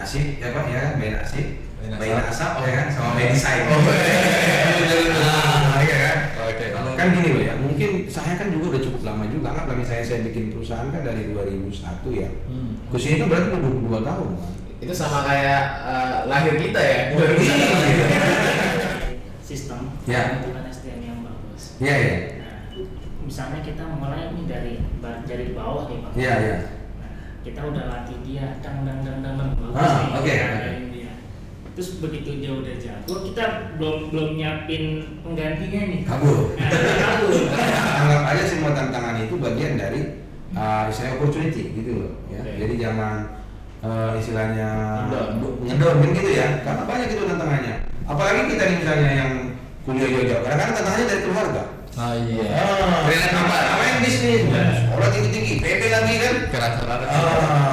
nasib ya Pak ya, bayi nasib, bayi nasab ya kan, sama bayi desain. Iya kan. Oke. Kan gini loh ya, mungkin saya kan juga udah cukup lama juga, anggaplah misalnya saya bikin perusahaan kan dari 2001 ya. Kesini itu berarti udah 22 tahun Pak. Itu sama kayak lahir kita ya. Sistem Ya. pembentukan SDM yang bagus. Iya iya. Nah, misalnya kita mulai ini dari bawah nih Pak. Iya iya. Nah, kita udah latih dia, dang bagus Ah, nih, oke. ngajarin dia. Terus begitu dia udah jago, kita belum nyiapin penggantinya nih. Kabur. Nah, kabur. Anggap aja semua tantangan itu bagian dari istilahnya opportunity gitu loh ya. Oke. Jadi jangan istilahnya Ngedon. kan gitu ya, karena banyak itu tantangannya. Apalagi kita nih misalnya yang kuliah jauh-jauh, kadang-kadang tantangannya dari keluarga. Oh iya. Keren apa yang bisnis, sekolah tinggi-tinggi, PP lagi kan? Kerasa banget.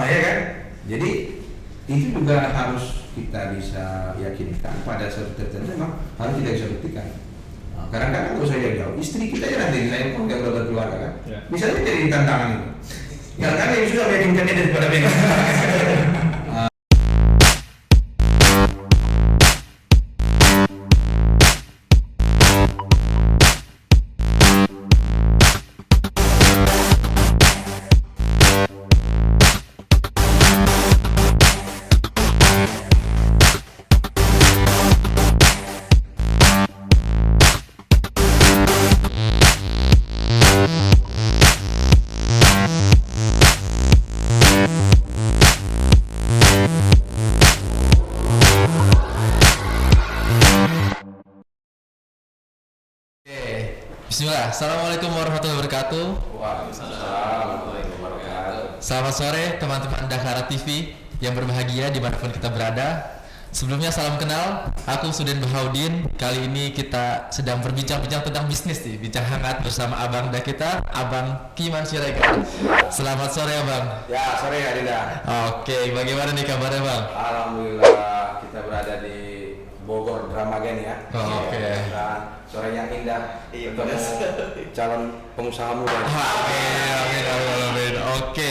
Ya kan. Jadi itu juga harus kita bisa yakinkan pada suatu tertentu memang harus kita bisa buktikan. Kadang-kadang nggak usah jauh-jauh, istri kita aja nanti saya pun nggak berkeluarga kan, Ya. bisa aja jadi tantangan itu. Kadang-kadang yang susah meyakinkannya daripada mereka. Bismillah. Assalamualaikum warahmatullahi wabarakatuh. Waalaikumsalam warahmatullahi wabarakatuh. Selamat sore teman-teman Dakara TV yang berbahagia dimanapun kita berada. Sebelumnya salam kenal, aku Suden Bahaudin. Kali ini kita sedang berbincang-bincang tentang bisnis nih, bincang hangat bersama abang da kita, Abang Kiman Siregar. Selamat sore Abang. Ya sore Adinda. Oke, bagaimana nih kabarnya Bang? Alhamdulillah kita berada di Bogor Dramagen ya. Oh, oke. Dan sore yang indah bertemu calon pengusaha muda. Amin. Oke.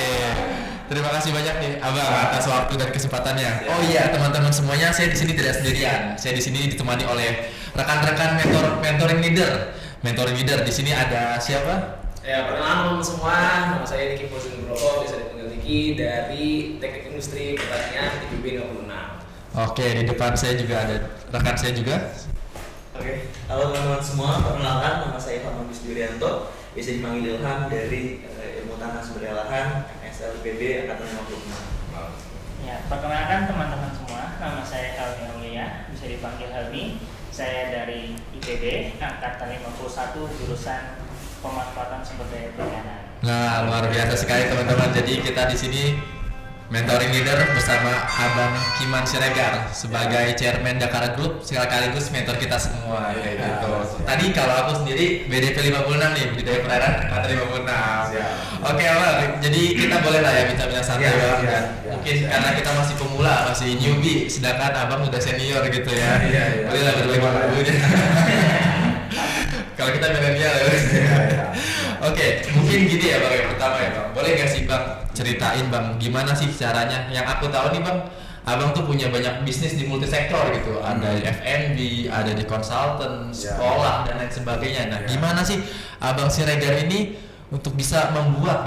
Terima kasih banyak nih Abang atas waktu dan kesempatannya. Oh iya teman-teman semuanya, saya di sini tidak sendirian. Saya di sini ditemani oleh rekan-rekan mentoring leader. Di sini ada siapa? Ya, perkenalkan semua, nama saya Diki Fauzan Nugroho, bisa dipanggil Diki, dari Teknik Industri Pertanian IPB 56. Oke, di depan saya juga ada rekan saya juga. Oke, halo teman-teman semua, perkenalkan nama saya Ilham Wisdurianto, bisa dipanggil Ilham dari Ilmu Tanah Sumber Lahan SLPB Angkatan 56. Ya, perkenalkan teman-teman semua, nama saya Helmi Aulia, bisa dipanggil Helmi. Saya dari IPB Angkatan 51 jurusan Pemanfaatan Sumber Daya Perikanan. Nah, luar biasa sekali teman-teman. Jadi kita di sini mentoring leader bersama Abang Kiman Siregar sebagai chairman Dakara Group, sekaligus mentor kita semua ya gitu. Tadi kalau aku sendiri BDP 56 nih, budidaya perairan angkatan 56. Oke Abang, jadi kita boleh lah ya bincang-bincang santai Bang. Dan mungkin karena kita masih pemula, masih newbie, sedangkan Abang udah senior gitu ya. Boleh lah berbagi ilmunya. Kalau kita milenial ya. Oke, mungkin gini ya Bang, yang pertama ya Bang, boleh nggak sih Bang ceritain Bang gimana sih caranya? Yang aku tahu nih Bang, Abang tuh punya banyak bisnis di multisektor gitu, ada di F&B, ada di konsultan, sekolah dan lain sebagainya. Nah, gimana sih Abang Siregar ini untuk bisa membuat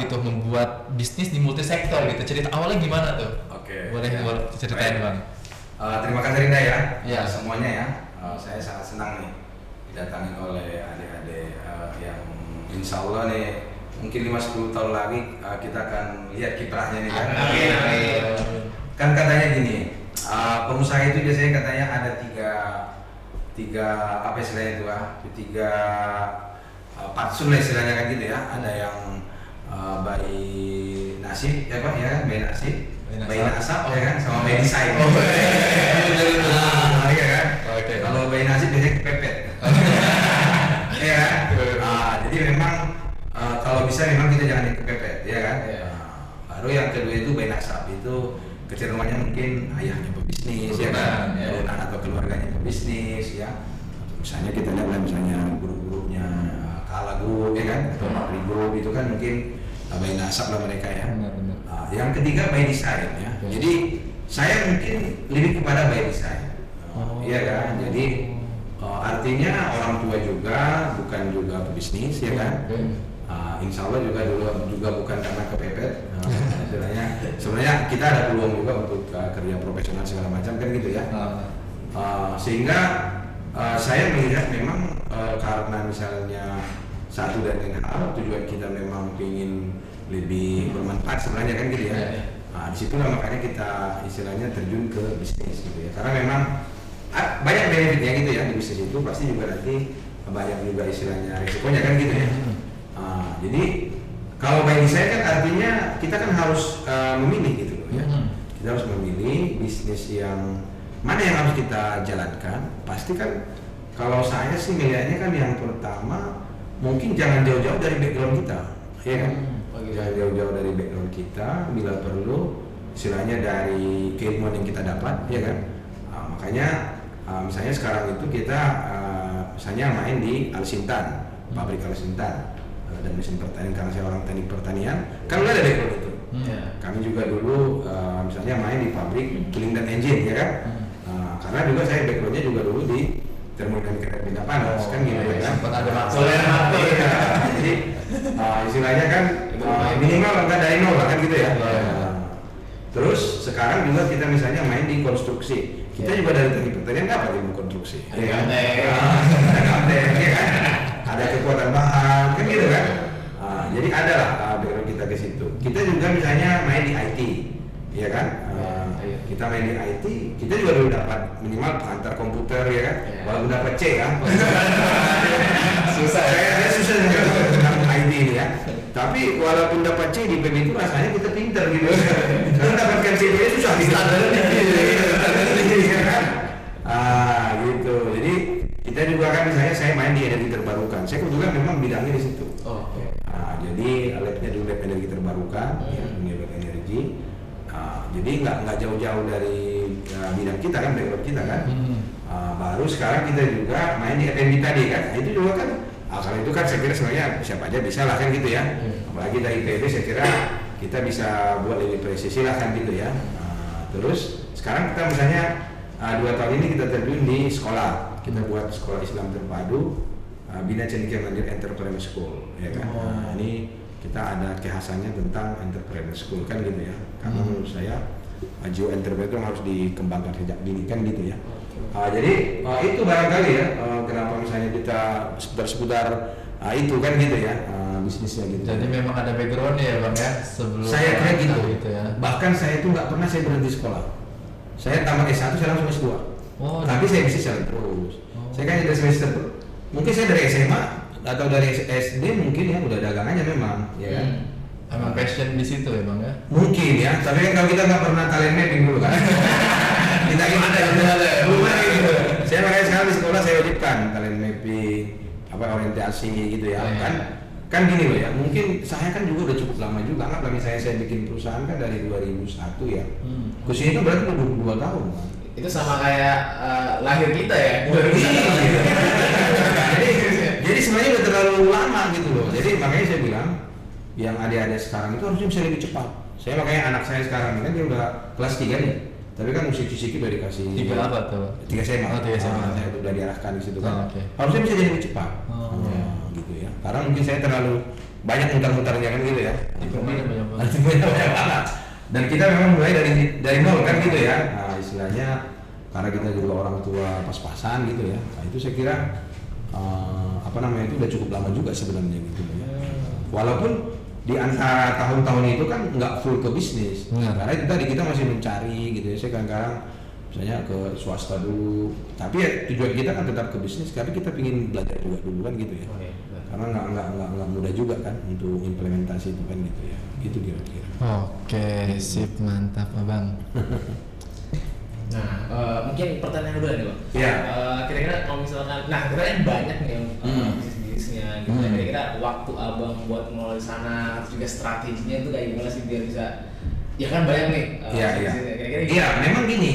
bisnis di multisektor gitu? Cerita awalnya gimana tuh? Oke. Boleh ceritain Bang? Terima kasih Rinda ya. Ya. Semuanya ya. Saya sangat senang nih didatangi oleh adik-adik yang insya Allah nih mungkin 5-10 tahun lagi kita akan lihat kiprahnya nih kan. Amin. Kan katanya gini, pengusaha itu biasanya katanya ada tiga apa istilahnya itu tiga patsun lah istilahnya kan gitu ya. Ada yang bayi nasib ya Pak ya, bayi nasib, bayi nasab ya kan, sama bayi desain. Iya kan. Oke. Kalau bayi nasib biasanya kepepet. Ya kan. Jadi memang kalau bisa memang kita jangan kepepet ya kan. Baru yang kedua itu bayi nasab, itu kecenderungannya mungkin ayahnya pebisnis ya kan, turunan atau keluarganya pebisnis ya. Misalnya kita lihat misalnya grup-grupnya Kala Group ya kan, atau Makri Group itu kan mungkin bayi nasab lah mereka ya. Benar. Yang ketiga by design ya. Jadi saya mungkin lebih kepada by design. Iya kan, jadi artinya orang tua juga bukan juga pebisnis ya kan. Insya Allah juga bukan karena kepepet. Sebenarnya kita ada peluang juga untuk kerja profesional segala macam kan gitu ya. Sehingga saya melihat memang karena misalnya satu dan lain hal tujuan kita memang ingin lebih bermanfaat sebenarnya kan gitu ya. Disitulah makanya kita istilahnya terjun ke bisnis gitu ya. Karena memang banyak benefitnya gitu ya di bisnis itu, pasti juga nanti banyak juga istilahnya risikonya kan gitu ya. Jadi kalau bagi saya kan artinya kita kan harus memilih gitu loh ya. Kita harus memilih bisnis yang mana yang harus kita jalankan. Pasti kan kalau saya sih melihatnya kan yang pertama mungkin jangan jauh-jauh dari background kita, ya kan? Jangan jauh-jauh dari background kita, bila perlu istilahnya dari keilmuan yang kita dapat, ya kan? Makanya misalnya sekarang itu kita misalnya main di Al-Sintan, pabrik Al-Sintan dan mesin pertanian, karena saya orang teknik pertanian, kan udah ada background itu. Kami juga dulu misalnya main di pabrik tooling dan engine, ya kan? Karena juga saya backgroundnya juga dulu di termodinamika benda panas, kan gitu ya kan? Sempat ada Jadi istilahnya kan minimal enggak dari nol lah kan gitu ya. Terus sekarang juga kita misalnya main di konstruksi. Kita juga dari teknik pertanian dapat ilmu konstruksi. Ya kan? Ya kan? Ada kekuatan bahan, kan gitu kan? Jadi ada lah background kita ke situ. Kita juga misalnya main di IT, ya kan? Kita main di IT, kita juga dulu dapat minimal pengantar komputer, ya kan? Walaupun dapat C kan? Susah. Saya susah dengan IT ini ya. Tapi walaupun dapat C di PB itu rasanya kita pinter gitu. Karena dapatkan C itu susah gitu. Ya kan? Gitu. Jadi kita juga kan misalnya saya main di energi terbarukan. Saya kebetulan memang bidangnya di situ. Jadi labnya dulu lab energi terbarukan, ya, dunia lab energi. Jadi nggak jauh-jauh dari bidang kita kan, background kita kan. Baru sekarang kita juga main di F&B tadi kan. Itu juga kan. Kalau itu kan saya kira sebenarnya siapa aja bisa lah kan gitu ya. Apalagi dari IPB saya kira kita bisa buat lebih presisi lah kan gitu ya. Terus sekarang kita misalnya 2 tahun ini kita terjun di sekolah. Kita buat sekolah Islam terpadu Bina Cendekia Mandiri Entrepreneur School, ya kan. Ini kita ada kekhasannya tentang entrepreneur school kan gitu ya. Karena menurut saya jiwa entrepreneur itu harus dikembangkan sejak dini kan gitu ya. Jadi itu barangkali ya kenapa misalnya kita seputar itu kan gitu ya bisnisnya gitu. Jadi memang ada background ya bang ya sebelum. Saya kira gitu ya. Bahkan saya itu nggak pernah saya berhenti sekolah. Saya tamat S1 saya langsung S2. Tapi saya bisnis jalan terus. Saya kan dari semester mungkin saya dari SMA atau dari SD mungkin ya udah dagangannya memang ya kan. Emang passion di situ ya bang ya? Mungkin ya, tapi kan kalau kita nggak pernah talent mapping dulu kan. Kita gimana ya? Belum ada gitu. Saya makanya sekarang di sekolah saya wajibkan talent mapping, orientasi gitu ya. Kan gini loh ya, mungkin saya kan juga udah cukup lama juga, anggaplah misalnya saya bikin perusahaan kan dari 2001 ya. Kusini itu berarti 22 tahun kan. Itu sama kayak lahir kita ya. Jadi sebenarnya udah terlalu lama gitu loh. Jadi makanya saya bilang yang adik-adik sekarang itu harusnya bisa lebih cepat. Saya makanya anak saya sekarang kan dia udah kelas 3 nih. Tapi kan musik-musik udah dikasih 3 apa tuh? 3 SMA. 3 SMA. Saya udah diarahkan di situ kan. Okay. Harusnya bisa jadi lebih cepat. Gitu ya. Karena mungkin saya terlalu banyak mutar-mutarnya kan gitu ya. Banyak banget. Dan kita memang mulai dari nol kan gitu ya. Istilahnya karena kita juga orang tua pas-pasan gitu ya. Nah, itu saya kira itu udah cukup lama juga sebenarnya gitu ya. Walaupun di antara tahun-tahun itu kan nggak full ke bisnis, karena itu tadi kita masih mencari gitu ya. Saya kadang-kadang misalnya ke swasta dulu, tapi ya tujuan kita kan tetap ke bisnis, tapi kita ingin belajar juga dulu kan gitu ya. Karena nggak mudah juga kan untuk implementasi itu kan gitu ya. Gitu kira-kira. Oke, sip, mantap abang. Nah, mungkin pertanyaan dulu nih bang. Iya. Kira-kira kalau misalkan, kita kan banyak nih bisnisnya gitu. Kira-kira waktu abang buat mulai sana, terus juga strateginya itu kayak gimana sih biar bisa? Ya kan banyak nih. Iya, memang gini.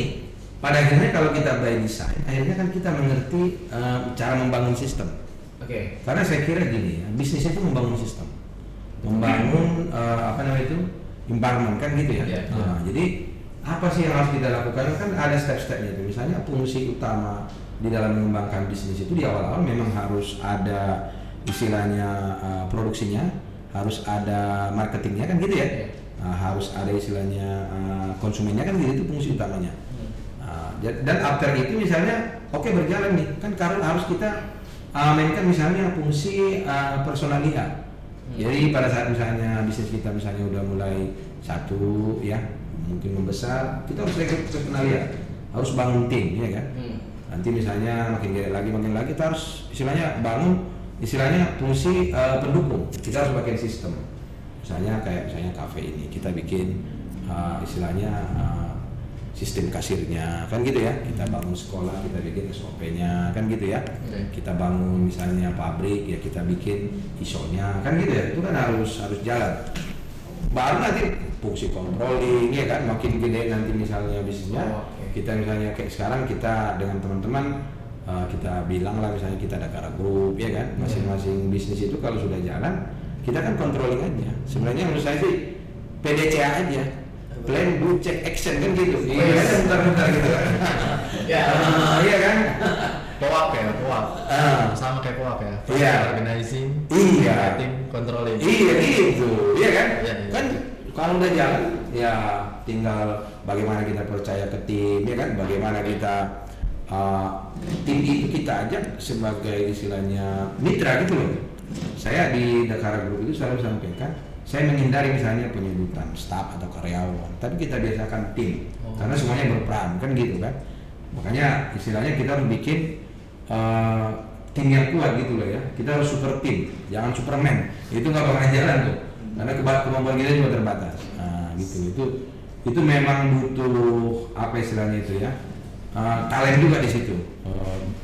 Pada akhirnya kalau kita by design, akhirnya kan kita mengerti cara membangun sistem. Karena saya kira gini ya, bisnis itu membangun sistem, membangun environment kan gitu ya. Jadi apa sih yang harus kita lakukan? Kan ada step-stepnya itu. Misalnya fungsi utama di dalam mengembangkan bisnis itu di awal-awal memang harus ada istilahnya produksinya, harus ada marketingnya kan gitu ya. Harus ada istilahnya konsumennya kan gitu, itu fungsi utamanya. Dan after itu misalnya berjalan nih kan karena harus kita mainkan misalnya fungsi personalia. Jadi pada saat misalnya bisnis kita misalnya udah mulai satu ya mungkin membesar, kita harus rekrut personalia, harus bangun tim ya kan. Nanti misalnya makin lagi kita harus istilahnya bangun fungsi pendukung. Kita harus bikin sistem. Misalnya kafe ini kita bikin istilahnya sistem kasirnya kan gitu ya, kita bangun sekolah, kita bikin SOP-nya kan gitu ya. Kita bangun misalnya pabrik ya, kita bikin ISO-nya kan gitu ya. Itu kan harus jalan. Baru nanti fungsi controlling ya kan, makin gede nanti misalnya bisnisnya. Kita misalnya kayak sekarang kita dengan teman-teman kita bilang lah misalnya kita ada Dakara Group ya kan, masing-masing bisnis itu kalau sudah jalan kita kan controlling aja. Sebenarnya menurut saya sih PDCA aja, plan, do, check, action kan gitu. Iya kan muter-muter gitu kan. Iya kan. POAP sama kayak POAP ya. Iya. Organizing, iya. marketing, controlling. Iya gitu, iya kan. Iya. Kan kalau udah jalan ya tinggal bagaimana kita percaya ke tim ya kan, bagaimana kita tim itu kita ajak sebagai istilahnya mitra gitu loh. Saya di Dakara Group itu selalu sampaikan, saya menghindari misalnya penyebutan staff atau karyawan, tapi kita biasakan tim karena semuanya berperan kan gitu kan. Makanya istilahnya kita harus bikin tim yang kuat gitu loh ya. Kita harus super tim, jangan superman. Itu nggak bakalan jalan tuh, karena kemampuan kita juga terbatas. Nah gitu, itu memang butuh apa istilahnya itu ya, talent juga di situ,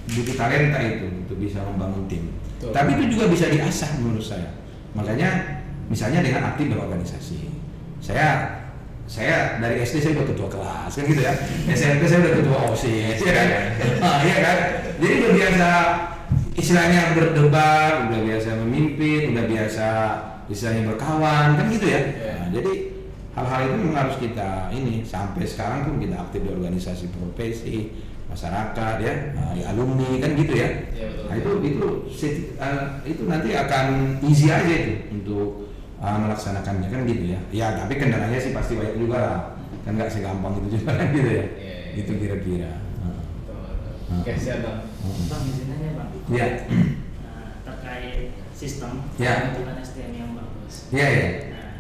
butuh talenta itu untuk bisa membangun tim. Betul. Tapi itu juga bisa diasah menurut saya. Makanya misalnya dengan aktif berorganisasi. Saya dari SD saya udah ketua kelas kan gitu ya. SMP saya udah ketua OSIS ya kan. Iya kan. Jadi udah biasa istilahnya berdebat, udah biasa memimpin, udah biasa istilahnya berkawan kan gitu ya. Nah, jadi hal-hal itu memang harus kita ini sampai sekarang pun kita aktif di organisasi profesi, masyarakat ya, di alumni kan gitu ya. Nah itu nanti akan easy aja itu untuk melaksanakannya kan gitu ya. Ya tapi kendalanya sih pasti banyak juga lah. Kan nggak segampang itu juga kan gitu ya. Itu kira-kira. Oke, siap Bang. Bang, izin aja Bang. Iya. Terkait sistem pembentukan SDM yang bagus. Iya. Nah,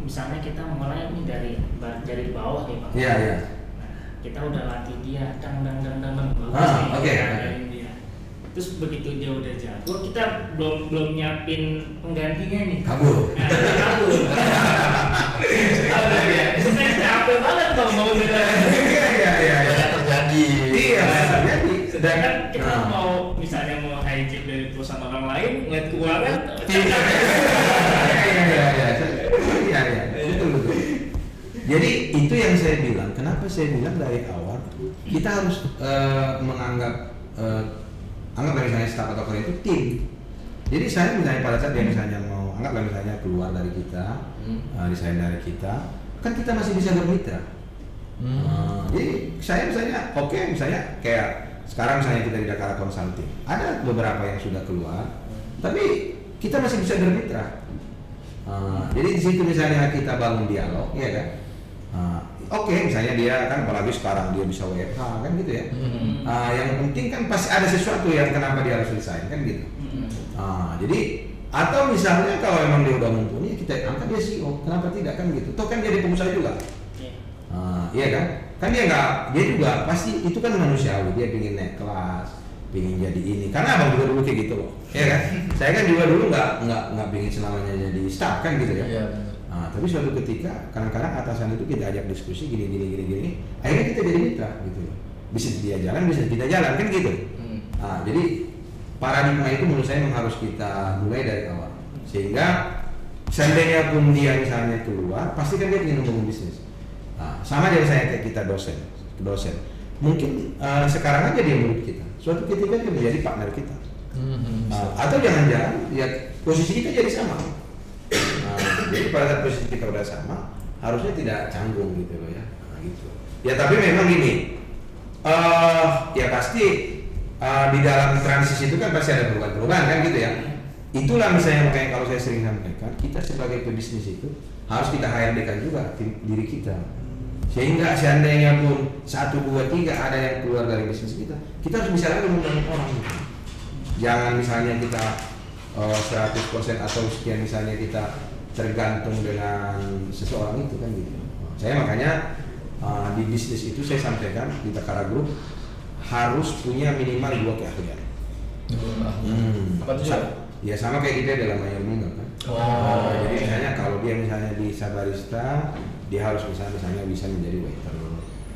misalnya kita mulai ini dari bawah nih Bang. Iya. Nah, kita udah latih dia, dang bagus oke. Dia. Terus begitu dia udah jago, kita belum nyiapin penggantinya nih. Kabur. Itu kan capek banget Bang mau Iya. Terjadi. Sedangkan kita mau misalnya mau hijack dari perusahaan orang lain, ngeliat keuangan. Iya. Betul. Jadi itu yang saya bilang. Kenapa saya bilang dari awal kita harus anggaplah misalnya staff atau karyawan itu tim. Jadi saya misalnya pada saat dia misalnya mau anggaplah misalnya keluar dari kita, resign dari kita, kan kita masih bisa bermitra. Jadi saya misalnya misalnya kayak sekarang misalnya kita di Dakara Consulting, ada beberapa yang sudah keluar, tapi kita masih bisa bermitra. Jadi di situ misalnya kita bangun dialog, ya kan? Misalnya dia kan apalagi sekarang dia bisa WFH kan gitu ya. Yang penting kan pasti ada sesuatu yang kenapa dia harus resign kan gitu. Jadi atau misalnya kalau memang dia udah mumpuni kita angkat dia CEO, kenapa tidak kan gitu? Toh kan dia jadi pengusaha juga. Iya kan? Kan dia juga pasti itu kan manusiawi, dia pingin naik kelas, pingin jadi ini. Karena abang juga dulu kayak gitu loh, ya kan? Saya kan juga dulu nggak pingin selamanya jadi staff kan gitu ya. Iya. Tapi suatu ketika kadang-kadang atasan itu kita ajak diskusi gini, akhirnya kita jadi mitra gitu loh. Bisa dia jalan, bisa kita jalan kan gitu. Jadi paradigma itu menurut saya memang harus kita mulai dari awal. Sehingga seandainya pun dia misalnya keluar, pasti kan dia ingin membangun bisnis. Sama aja saya kayak kita dosen. Mungkin sekarang aja dia murid kita. Suatu ketika dia menjadi partner kita. Atau jangan-jangan ya posisi kita jadi sama. Jadi pada saat posisi kita udah sama, harusnya tidak canggung gitu loh ya. Gitu. Ya tapi memang gini, ya pasti di dalam transisi itu kan pasti ada perubahan-perubahan kan gitu ya. Itulah misalnya makanya kalau saya sering sampaikan, kita sebagai pebisnis itu harus kita HRD-kan juga diri kita. Sehingga seandainya pun 1, 2, 3 ada yang keluar dari bisnis kita harus bisa lagi mengundang orang gitu. Jangan misalnya kita 100% atau sekian misalnya kita tergantung dengan seseorang itu kan gitu. Saya makanya di bisnis itu saya sampaikan di Dakara Group harus punya minimal 2 keahlian. Apa tuh? Ya sama kayak kita dalam air minum kan. Jadi misalnya kalau dia misalnya di barista, dia harus misalnya bisa menjadi waiter.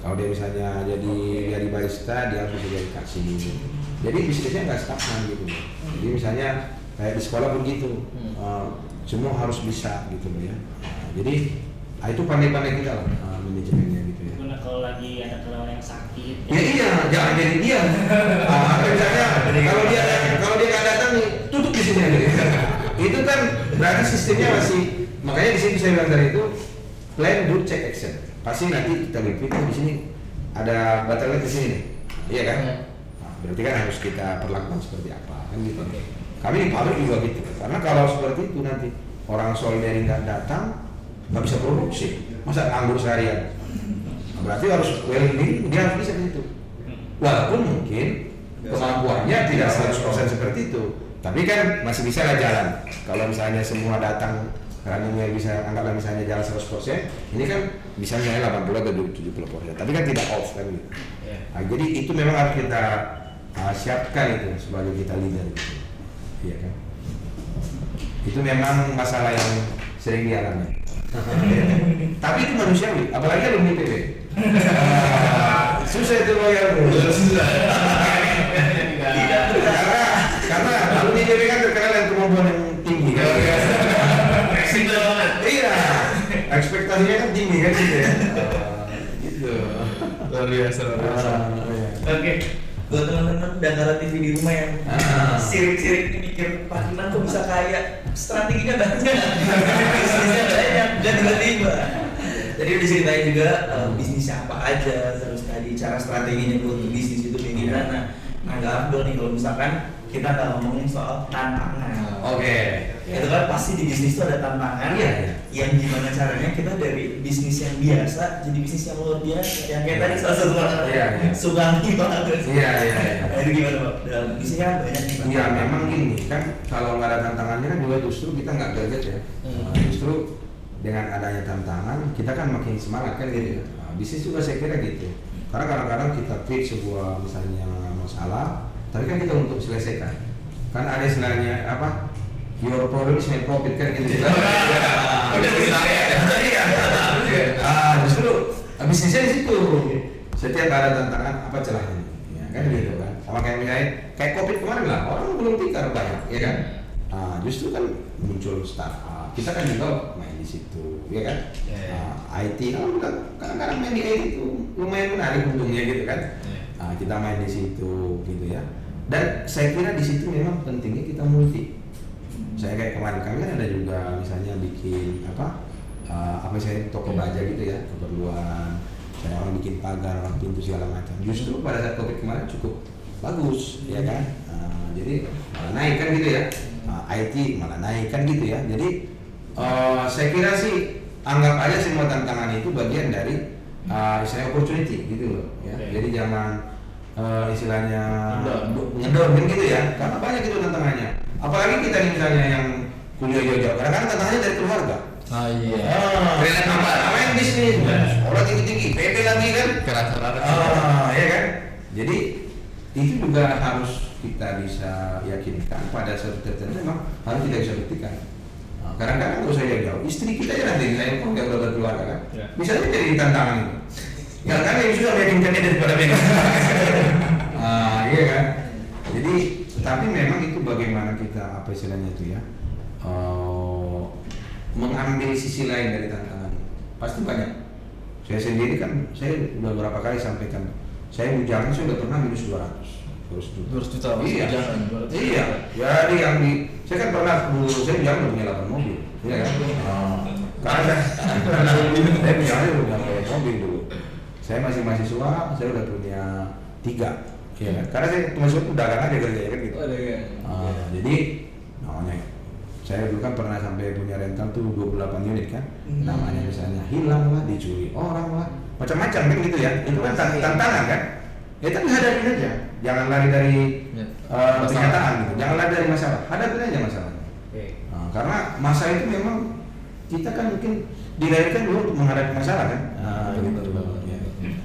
Kalau dia misalnya jadi barista, dia harus bisa jadi kasir. Jadi bisnisnya nggak stagnan gitu. Jadi misalnya kayak di sekolah begitu, semua harus bisa gitu loh ya. Jadi itu pandai-pandai kita lah manajemennya gitu ya. Guna kalau lagi ada karyawan yang sakit. Ya iya, jangan jadi dia. Misalnya kalau dia nggak datang nih, tutup di sini aja. Itu kan berarti sistemnya masih, makanya di sini saya bilang tadi itu plan, do, check, action. Pasti nanti kita repeat di sini ada bottleneck di sini nih, iya kan? Nah, berarti kan harus kita perlakukan seperti apa kan gitu. Kami di pabrik juga gitu, karena kalau seperti itu nanti orang solidari nggak datang, nggak bisa produksi, masa nganggur seharian. Nah, berarti harus well-being, dia harus bisa gitu. Walaupun mungkin kemampuannya tidak 100% seperti itu, tapi kan masih bisa lah jalan. Kalau misalnya semua datang runningnya bisa, anggaplah misalnya jalan 100%, ini kan bisa misalnya 80 atau 70%, tapi kan tidak off kan gitu. Nah, jadi itu memang harus kita siapkan itu sebagai kita leader gitu. Iya kan? Itu memang masalah yang sering dialami. Tapi itu manusiawi, apalagi alumni PB. Susah itu loyal bro. Karena alumni PB kan terkenal dengan kemampuan yang tinggi kan. Iya, ekspektasinya kan tinggi kan gitu ya. Gitu. Luar biasa. Oke, buat teman-teman Dakara TV di rumah yang sirik-sirik mikir Pak Iman kok bisa kaya, strateginya banyak, bisnisnya banyak, dan tiba-tiba. Tadi udah ceritain juga bisnisnya apa aja, terus tadi cara strateginya buat bisnis itu kayak gimana. Nah, nggak Abdul nih kalau misalkan kita nggak ngomongin soal tantangan. Oke. Itu kan pasti di bisnis itu ada tantangan. Iya. Yang gimana caranya kita dari bisnis yang biasa jadi bisnis yang luar biasa. Yang kayak tadi salah satu orang Sugandi banget. Iya. Nah, itu gimana Pak? Dalam bisnisnya kan banyak nih Pak. Iya memang gini kan, kalau nggak ada tantangannya kan juga justru kita nggak greget ya. Justru dengan adanya tantangan kita kan makin semangat kan gitu ya. Bisnis juga saya kira gitu. Karena kadang-kadang kita create sebuah misalnya masalah, tapi kan kita untuk selesaikan. Kan ada istilahnya apa? Your problem is my profit kan gitu. Udah bisa ya. Justru bisnisnya di situ. Setiap ada tantangan apa celahnya? Ya kan gitu kan. Sama kayak misalnya kayak COVID kemarin lah, orang belum tikar banyak, ya kan? Justru kan muncul startup. Kita kan juga main di situ, ya kan? IT, kadang-kadang main di IT itu lumayan menarik untungnya gitu kan? Kita main di situ gitu ya. Dan saya kira di situ memang pentingnya kita multi. Saya kayak kemarin kami kan ada juga misalnya bikin apa saya toko baja gitu ya, keperluan. Saya orang bikin pagar, orang pintu segala macam. Justru pada saat COVID kemarin cukup bagus, ya kan? Jadi malah naik kan gitu ya. IT malah naik kan gitu ya. Jadi saya kira sih anggap aja semua tantangan itu bagian dari istilahnya opportunity gitu loh. Ya. Jadi jangan istilahnya ngedon kan gitu ya. Karena banyak itu tantangannya. Apalagi kita nih misalnya yang kuliah jauh-jauh. Kadang-kadang tantangannya dari keluarga. Keren apa? Apa yang bisnis? Orang tinggi-tinggi, PP lagi kan? Keras-keras. Ya kan? Jadi itu juga harus kita bisa yakinkan pada suatu tertentu memang harus kita bisa buktikan. Kadang-kadang nggak usah jauh-jauh, istri kita ya nanti saya pun nggak berkeluarga kan, bisa aja jadi tantangan itu. Ya kan yang susah meyakinkannya daripada meyakinkan. Iya kan. Jadi tapi memang itu bagaimana kita apa istilahnya itu ya, mengambil sisi lain dari tantangan. Pasti banyak. Saya sendiri kan, saya udah berapa kali sampaikan, saya bujangan saya udah pernah minus 200 juta. Iya. Iya. Jadi yang saya kan pernah dulu saya bujangan udah punya 8 mobil, iya kan? Karena saya bujangan udah punya mobil dulu. Saya masih mahasiswa, saya udah punya 3, ya kan? Karena saya mahasiswa itu dagang aja kerja kan gitu. Oh, dagang. Jadi namanya saya dulu kan pernah sampai punya rental tuh 28 unit kan. Namanya misalnya hilang lah, dicuri orang lah, macam-macam kan gitu ya. Itu kan tantangan kan. Ya tapi hadapin aja. Jangan lari dari kenyataan gitu. Jangan lari dari masalah. Hadapin aja masalahnya. Karena masa itu memang kita kan mungkin dilahirkan dulu untuk menghadapi masalah kan. Gitu. Ya.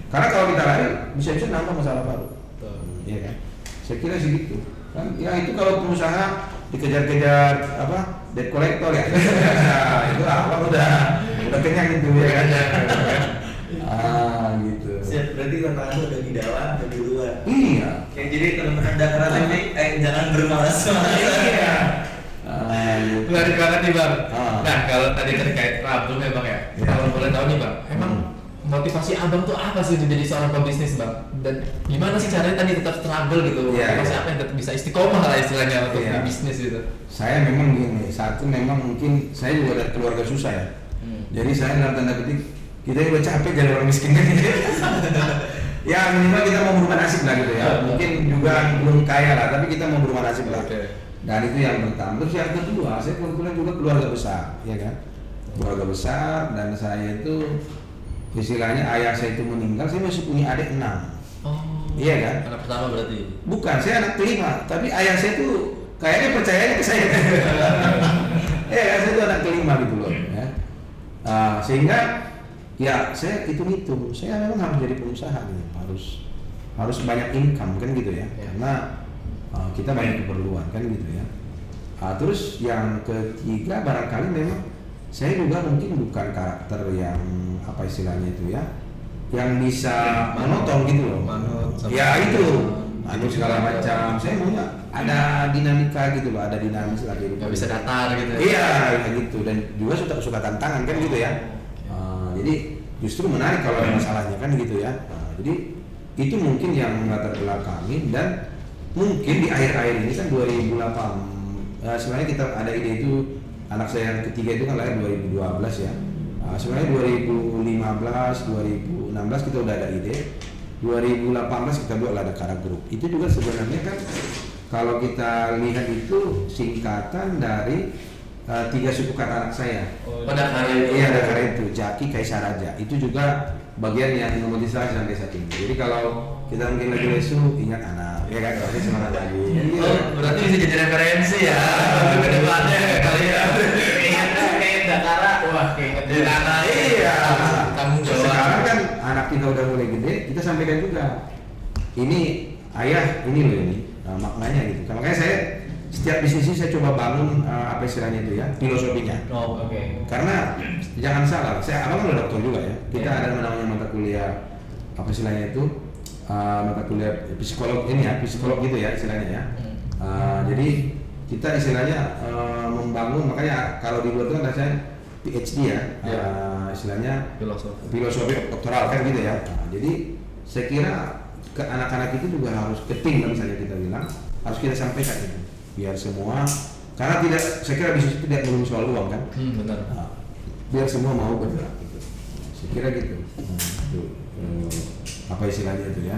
Karena kalau kita lari bisa-bisa nambah masalah baru. Iya kan? Saya kira sih gitu. Kan ya itu kalau pengusaha dikejar-kejar debt collector ya. Itu apa udah kenyang itu ya kan. Gitu. Berarti tantangan udah di dalam dan di luar. Iya. Ya, jadi teman-teman Dakar TV jangan bermalas-malasan. Iya. Menarik banget nih Bang. Nah kalau tadi terkait trouble ya Bang ya. Kalau boleh tahu nih Bang, emang motivasi Abang tuh apa sih untuk jadi seorang pebisnis Bang? Dan gimana sih caranya tadi tetap struggle gitu? Motivasi apa yang tetap bisa istiqomah lah istilahnya untuk di bisnis gitu? Saya memang gini, satu memang mungkin saya juga dari keluarga susah ya. Jadi saya dalam tanda petik kita udah capek jadi orang miskin kan gitu. Ya minimal kita mau berubah nasib lah gitu ya. Mungkin juga belum kaya lah, tapi kita mau berubah nasib lah. Dan itu yang pertama. Terus yang kedua, saya kebetulan juga keluarga besar, ya kan? Keluarga besar dan saya itu istilahnya ayah saya itu meninggal, saya masih punya adik 6. Iya kan? Anak pertama berarti? Bukan, saya anak kelima, tapi ayah saya itu kayaknya percayanya ke saya. Iya kan, saya itu anak kelima gitu loh. Ya. Sehingga ya saya hitung-hitung, saya memang harus jadi pengusaha gitu, harus banyak income kan gitu ya, karena kita banyak keperluan kan gitu ya. Terus yang ketiga barangkali memang saya juga mungkin bukan karakter yang apa istilahnya itu ya, yang bisa menonton gitu loh. Ya itu, manut segala macam. Saya maunya ada dinamika gitu loh, ada dinamis lagi. Gak bisa datar gitu. Iya, gitu. Dan juga suka tantangan kan gitu ya. Jadi justru menarik kalau ada masalahnya kan gitu ya. Jadi itu mungkin yang melatar belakangi dan mungkin di akhir-akhir ini kan 2008 sebenarnya kita ada ide itu, anak saya yang ketiga itu kan lahir 2012 ya. Sebenarnya 2015, 2016 kita udah ada ide. 2018 kita buat ada Dakar Group. Itu juga sebenarnya kan kalau kita lihat itu singkatan dari 3 suku kata anak saya. Dakar itu. Iya, Dakar itu, Jaki, Kaisar Raja. Itu juga bagian yang memotivasi sampai saat ini. Jadi kalau kita mungkin lagi lesu, ingat anak, ya kan? Kalau semangat lagi. Berarti bisa jadi referensi ya untuk kedepannya kali ya. Kayak Dakar, wah kayak Dakar. Iya. Tanggung jawab. Sekarang kan anak kita udah mulai gede, kita sampaikan juga. Ini ayah, ini loh ini maknanya gitu. Makanya saya setiap bisnis ini saya coba bangun apa istilahnya itu ya, filosofinya. Karena jangan salah, abang kan udah dokter juga ya. Kita ada namanya mata kuliah apa istilahnya itu, mata kuliah psikolog ini ya, psikolog gitu ya istilahnya ya. Jadi kita istilahnya membangun, makanya kalau di luar itu kan rasanya PhD ya, istilahnya filosofi doktoral kan gitu ya. Jadi saya kira ke anak-anak itu juga harus keting misalnya kita bilang, harus kita sampaikan itu. Biar semua, karena saya kira bisnis itu tidak melulu soal uang kan. Benar. Biar semua mau bergerak gitu. Saya kira gitu. Apa istilahnya itu ya?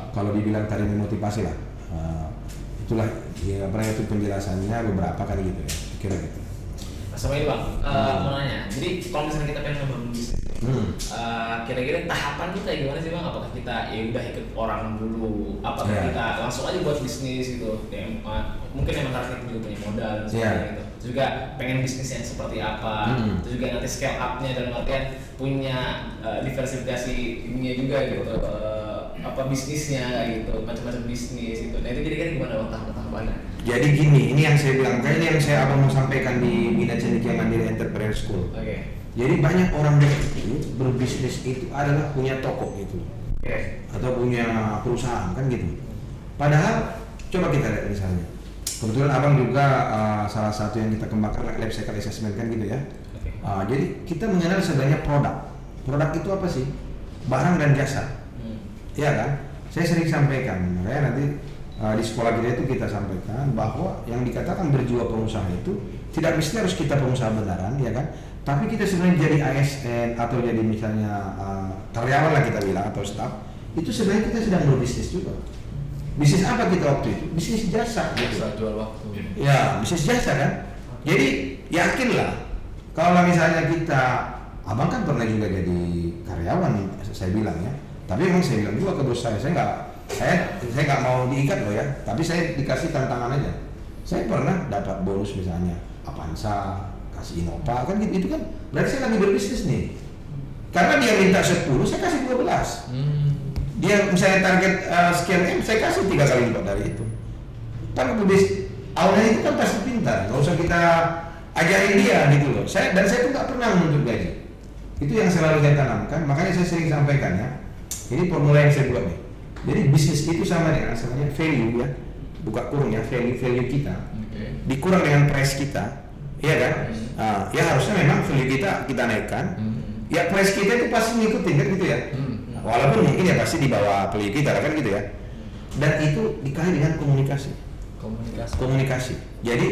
Kalau dibilang tadi memotivasi lah. Itulah ya, apa itu penjelasannya beberapa kali gitu ya. Saya kira gitu. Sama ini Bang, mau nanya. Jadi kalau misalnya kita pengen ngebangun bisnis, kira-kira tahapan kita gimana sih Bang? Apakah kita ya udah ikut orang dulu? Apakah kita langsung aja buat bisnis gitu? Mungkin emang karena kita juga punya modal dan sebagainya gitu. Terus juga pengen bisnis yang seperti apa? Terus juga nanti scale up-nya dalam artian punya diversifikasi ininya juga gitu. Apa bisnisnya gitu, macam-macam bisnis gitu. Nah itu kira-kira gimana Bang tahapan-tahapannya? Jadi gini, ini yang saya bilang, ini yang saya abang mau sampaikan di Bina Cendekia Mandiri Entrepreneur School. Jadi banyak orang itu berbisnis itu adalah punya toko gitu, atau punya perusahaan kan gitu. Padahal coba kita lihat misalnya, kebetulan abang juga salah satu yang kita kembangkan life cycle assessment kan gitu ya. Jadi kita mengenal sebenarnya produk. Produk itu apa sih? Barang dan jasa. Iya kan? Saya sering sampaikan, makanya nanti di sekolah kita itu kita sampaikan bahwa yang dikatakan berjiwa pengusaha itu tidak mesti harus kita pengusaha beneran, ya kan? Tapi kita sebenarnya jadi ASN atau jadi misalnya karyawan lah kita bilang atau staff, itu sebenarnya kita sedang berbisnis juga. Bisnis apa kita waktu itu? Bisnis jasa gitu. Bisa jual waktu. Ya, bisnis jasa kan. Jadi yakinlah kalau misalnya kita, abang kan pernah juga jadi karyawan, saya bilang ya. Tapi memang saya bilang juga ke bos saya nggak mau diikat loh ya. Tapi saya dikasih tantangan aja. Saya pernah dapat bonus misalnya Avanza, kasih Innova kan gitu, itu kan berarti saya lagi berbisnis nih. Karena dia minta 10, saya kasih 12. Dia misalnya target sekian M, saya kasih 3 kali lipat dari itu. Kan awalnya itu kan pasti pintar, nggak usah kita ajarin dia gitu loh. Saya pun nggak pernah menuntut gaji. Itu yang selalu saya tanamkan, makanya saya sering sampaikan ya. Ini formula yang saya buat nih. Jadi bisnis itu sama dengan sebenarnya value ya, buka kurung ya, value kita dikurang dengan price kita, iya kan? Ya harusnya memang value kita naikkan. Ya price kita itu pasti ngikutin kan gitu ya. Walaupun mungkin ya pasti di bawah value kita kan gitu ya. Dan itu dikali dengan komunikasi. Jadi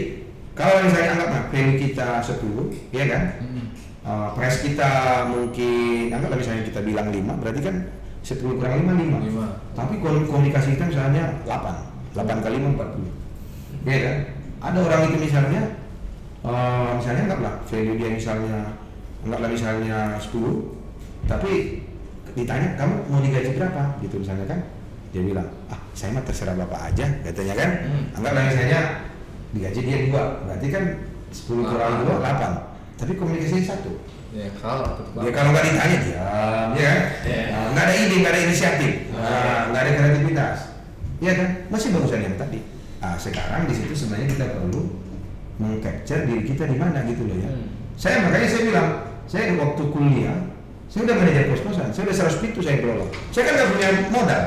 kalau misalnya anggaplah value kita 10, ya kan? Price kita mungkin anggaplah misalnya kita bilang 5, berarti kan 10 kurang 5. Tapi komunikasi kita misalnya 8 kali 5 40. Ya kan? Ada orang itu misalnya anggaplah value dia misalnya 10, tapi ditanya kamu mau digaji berapa gitu misalnya kan, dia bilang saya mah terserah bapak aja katanya kan. Anggaplah misalnya digaji dia 2, berarti kan 10 kurang 2 8, tapi komunikasinya 1 ya. Kalau nggak ditanya diam ya kan, nggak ada ide, nggak ada inisiatif, nggak ada kreativitas, ya kan, masih bagusan yang tadi. Sekarang di situ sebenarnya kita perlu meng-capture diri kita di mana gitu loh ya. Makanya saya bilang, saya waktu kuliah saya udah manajer kos-kosan, saya udah 100 pintu saya kelola. Saya kan nggak punya modal.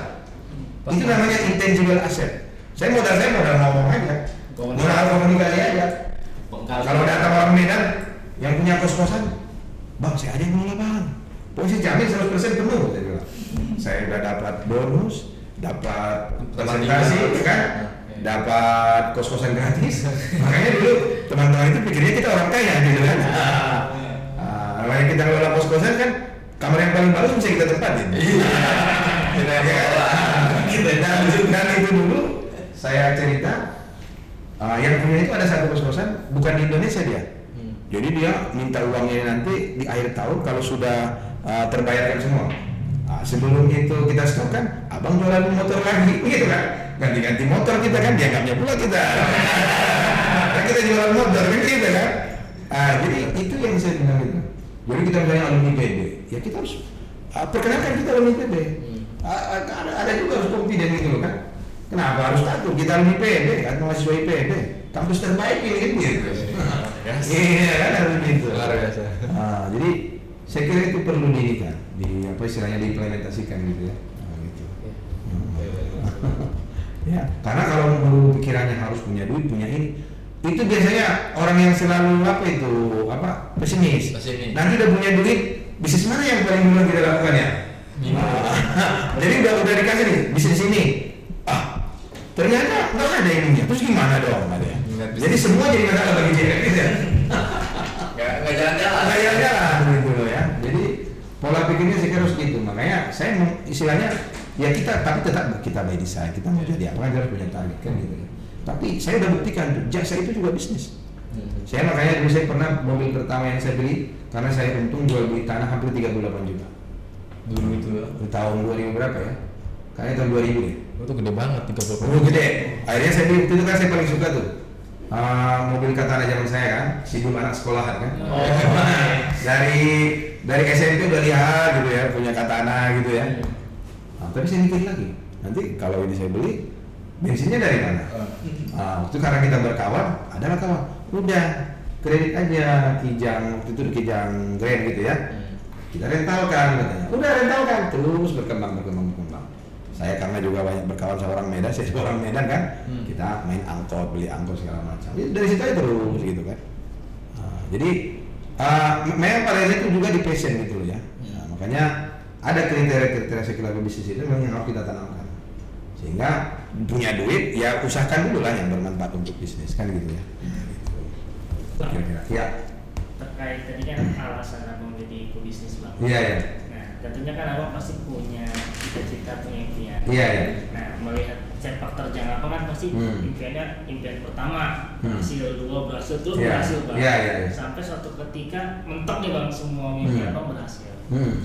Itu namanya intangible asset. Saya modal ngomong aja, modal komunikasi aja. Kalau datang orang Medan yang punya kos-kosan, bang saya ada yang ngelola bang, pokoknya jamin 100% penuh saya bilang. Saya udah dapat bonus, dapat presentasi kan, dapat kos-kosan gratis. Makanya dulu teman-teman itu pikirnya kita orang kaya gitu kan. Kalau kita ngelola kos-kosan kan, kamar yang paling bagus bisa kita tempatin. Dan itu dulu saya cerita, yang punya itu ada satu kos-kosan bukan di Indonesia dia. Jadi dia minta uangnya nanti di akhir tahun kalau sudah terbayarkan semua. Sebelum itu kita stop kan, abang jualan motor lagi, gitu kan? Ganti-ganti motor kita kan, dia nggak punya pula kita. Kita jualan motor kan gitu kan? Jadi itu yang saya bilang itu. Jadi kita misalnya alumni PB, ya kita harus perkenalkan kita alumni PB. Ada juga harus kompeten gitu loh kan? Kenapa harus takut? Kita alumni PB, kan mahasiswa IPB, kampus terbaik ini gitu. Iya kan harus gitu. Jadi saya kira itu perlu kan, istilahnya diimplementasikan gitu ya. Gitu. Ya, karena kalau dulu pikirannya harus punya duit, punya ini, itu biasanya orang yang selalu pesimis. Nanti udah punya duit, bisnis mana yang paling dulu kita lakukan ya? Jadi udah dikasih nih bisnis ini, ternyata nggak ada ininya, terus gimana dong? Jadi semua jadi masalah bagi dia gitu ya. Nggak jalan-jalan gitu loh ya. Jadi pola pikirnya saya kira harus gitu. Makanya saya istilahnya ya tapi tetap kita by design, kita mau jadi apa kan harus punya target kan gitu ya. Tapi saya udah buktikan jasa itu juga bisnis. Saya makanya dulu saya pernah mobil pertama yang saya beli karena saya untung jual beli tanah hampir 38 juta. Dulu itu ya. Di tahun 2000 berapa ya? Kayaknya tahun 2000 deh. Itu gede banget 38 juta. Gede. Akhirnya saya beli itu kan saya paling suka tuh. Mobil Katana zaman saya kan, sibuk anak sekolahan kan. Dari SMP udah lihat gitu ya, punya Katana gitu ya. Tapi saya mikir lagi, nanti kalau ini saya beli, bensinnya dari mana? Waktu karena kita berkawan, adalah kawan, udah kredit aja Kijang, waktu itu Kijang Grand gitu ya. Kita rentalkan katanya. Udah rentalkan, terus berkembang. Saya karena juga banyak berkawan sama orang Medan, saya juga orang Medan kan. Kita main angkot, beli angkot segala macam. Dari situ aja terus gitu kan. Jadi memang pada itu juga di passion gitu loh ya. Makanya ada kriteria sekilas bisnis itu memang yang harus kita tanamkan. Sehingga punya duit ya usahakan dulu lah yang bermanfaat untuk bisnis kan gitu ya. Kira-kira. Ya. Terkait tadi kan alasan abang jadi pebisnis bang. Iya. Nah tentunya kan abang pasti punya cita-cita, punya impian. Iya. Nah, melihat sepak terjang abang kan pasti impiannya impian pertama berhasil, dua berhasil, terus berhasil bang. Iya. Sampai suatu ketika mentok nih bang semua mimpi abang berhasil.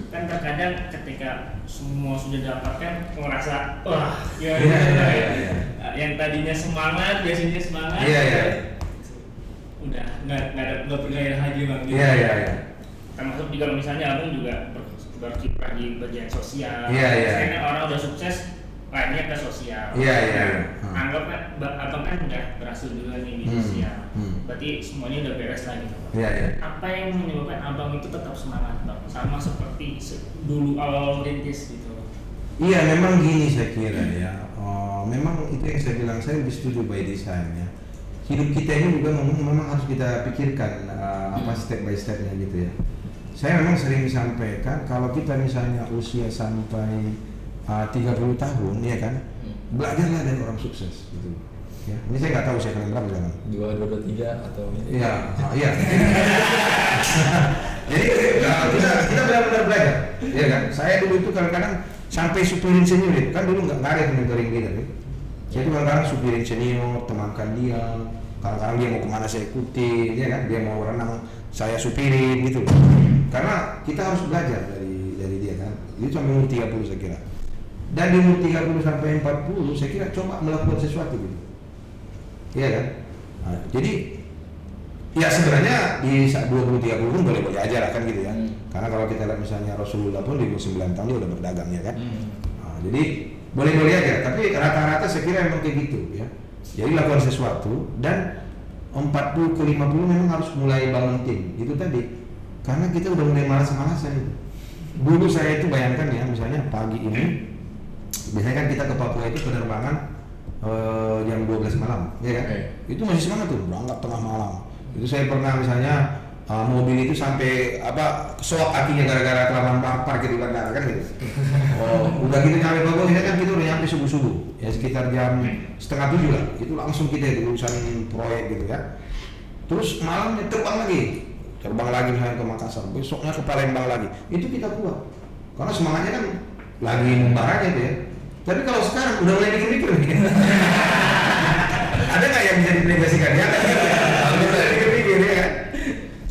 Kan terkadang ketika semua sudah dapatkan ngerasa wah ya. Yang tadinya semangat, biasanya semangat. Udah nggak bergairah lagi bang. Iya. Termasuk juga misalnya abang juga berkiprah di bagian sosial. Karena orang udah sukses, lainnya ke sosial. Anggap kan abang kan udah berhasil juga nih di sosial. Berarti semuanya udah beres lagi. Apa yang menyebabkan abang itu tetap semangat bang? Sama seperti dulu awal merintis gitu. Iya, memang gini saya kira ya. Memang itu yang saya bilang, saya lebih setuju by design ya. Hidup kita ini juga memang harus kita pikirkan apa step by stepnya gitu ya. Saya memang sering sampaikan kalau kita misalnya usia sampai 30 tahun ya kan, belajarlah dari orang sukses gitu. Ya, ini saya nggak tahu usia kalian berapa sekarang. 22, 23 atau ini. Iya. Jadi kita benar-benar belajar, ya kan. Saya dulu itu kadang-kadang sampai supirin senior itu kan dulu nggak ada mentoring leader ya. Saya itu kadang-kadang supirin senior, temankan dia. Kadang-kadang dia mau kemana saya ikutin, ya kan. Dia mau renang saya supirin gitu. Karena kita harus belajar dari dia kan. Itu sampai umur 30 saya kira. Dan di umur 30 sampai 40 saya kira coba melakukan sesuatu gitu. Iya kan? Nah, jadi ya sebenarnya di 20-30 pun boleh-boleh aja lah kan gitu ya. Karena kalau kita lihat misalnya Rasulullah pun di umur 9 tahun dia udah berdagang ya kan. Nah, jadi boleh-boleh aja, tapi rata-rata saya kira memang kayak gitu ya. Jadi lakukan sesuatu dan 40 ke 50 memang harus mulai bangun tim. Itu tadi. Karena kita udah mulai malas-malasan itu. Dulu saya itu bayangkan ya, misalnya pagi ini biasanya kan kita ke Papua itu penerbangan jam 12 malam, ya kan? Itu masih semangat tuh, berangkat tengah malam. Itu saya pernah misalnya mobil itu sampai kesoak akinya gara-gara kelamaan parkir di bandara kan gitu. Udah kita nyampe Papua, kan kita udah nyampe subuh-subuh, ya sekitar jam 6:30 lah. Itu langsung kita itu urusan proyek gitu ya. Terus malamnya terbang lagi misalnya ke Makassar, besoknya ke Palembang lagi. Itu kita kuat, karena semangatnya kan lagi membara aja tuh ya. Tapi kalau sekarang udah mulai mikir-mikir nih. Ada nggak yang bisa diaplikasikan ya? Udah mikir-mikir ya kan?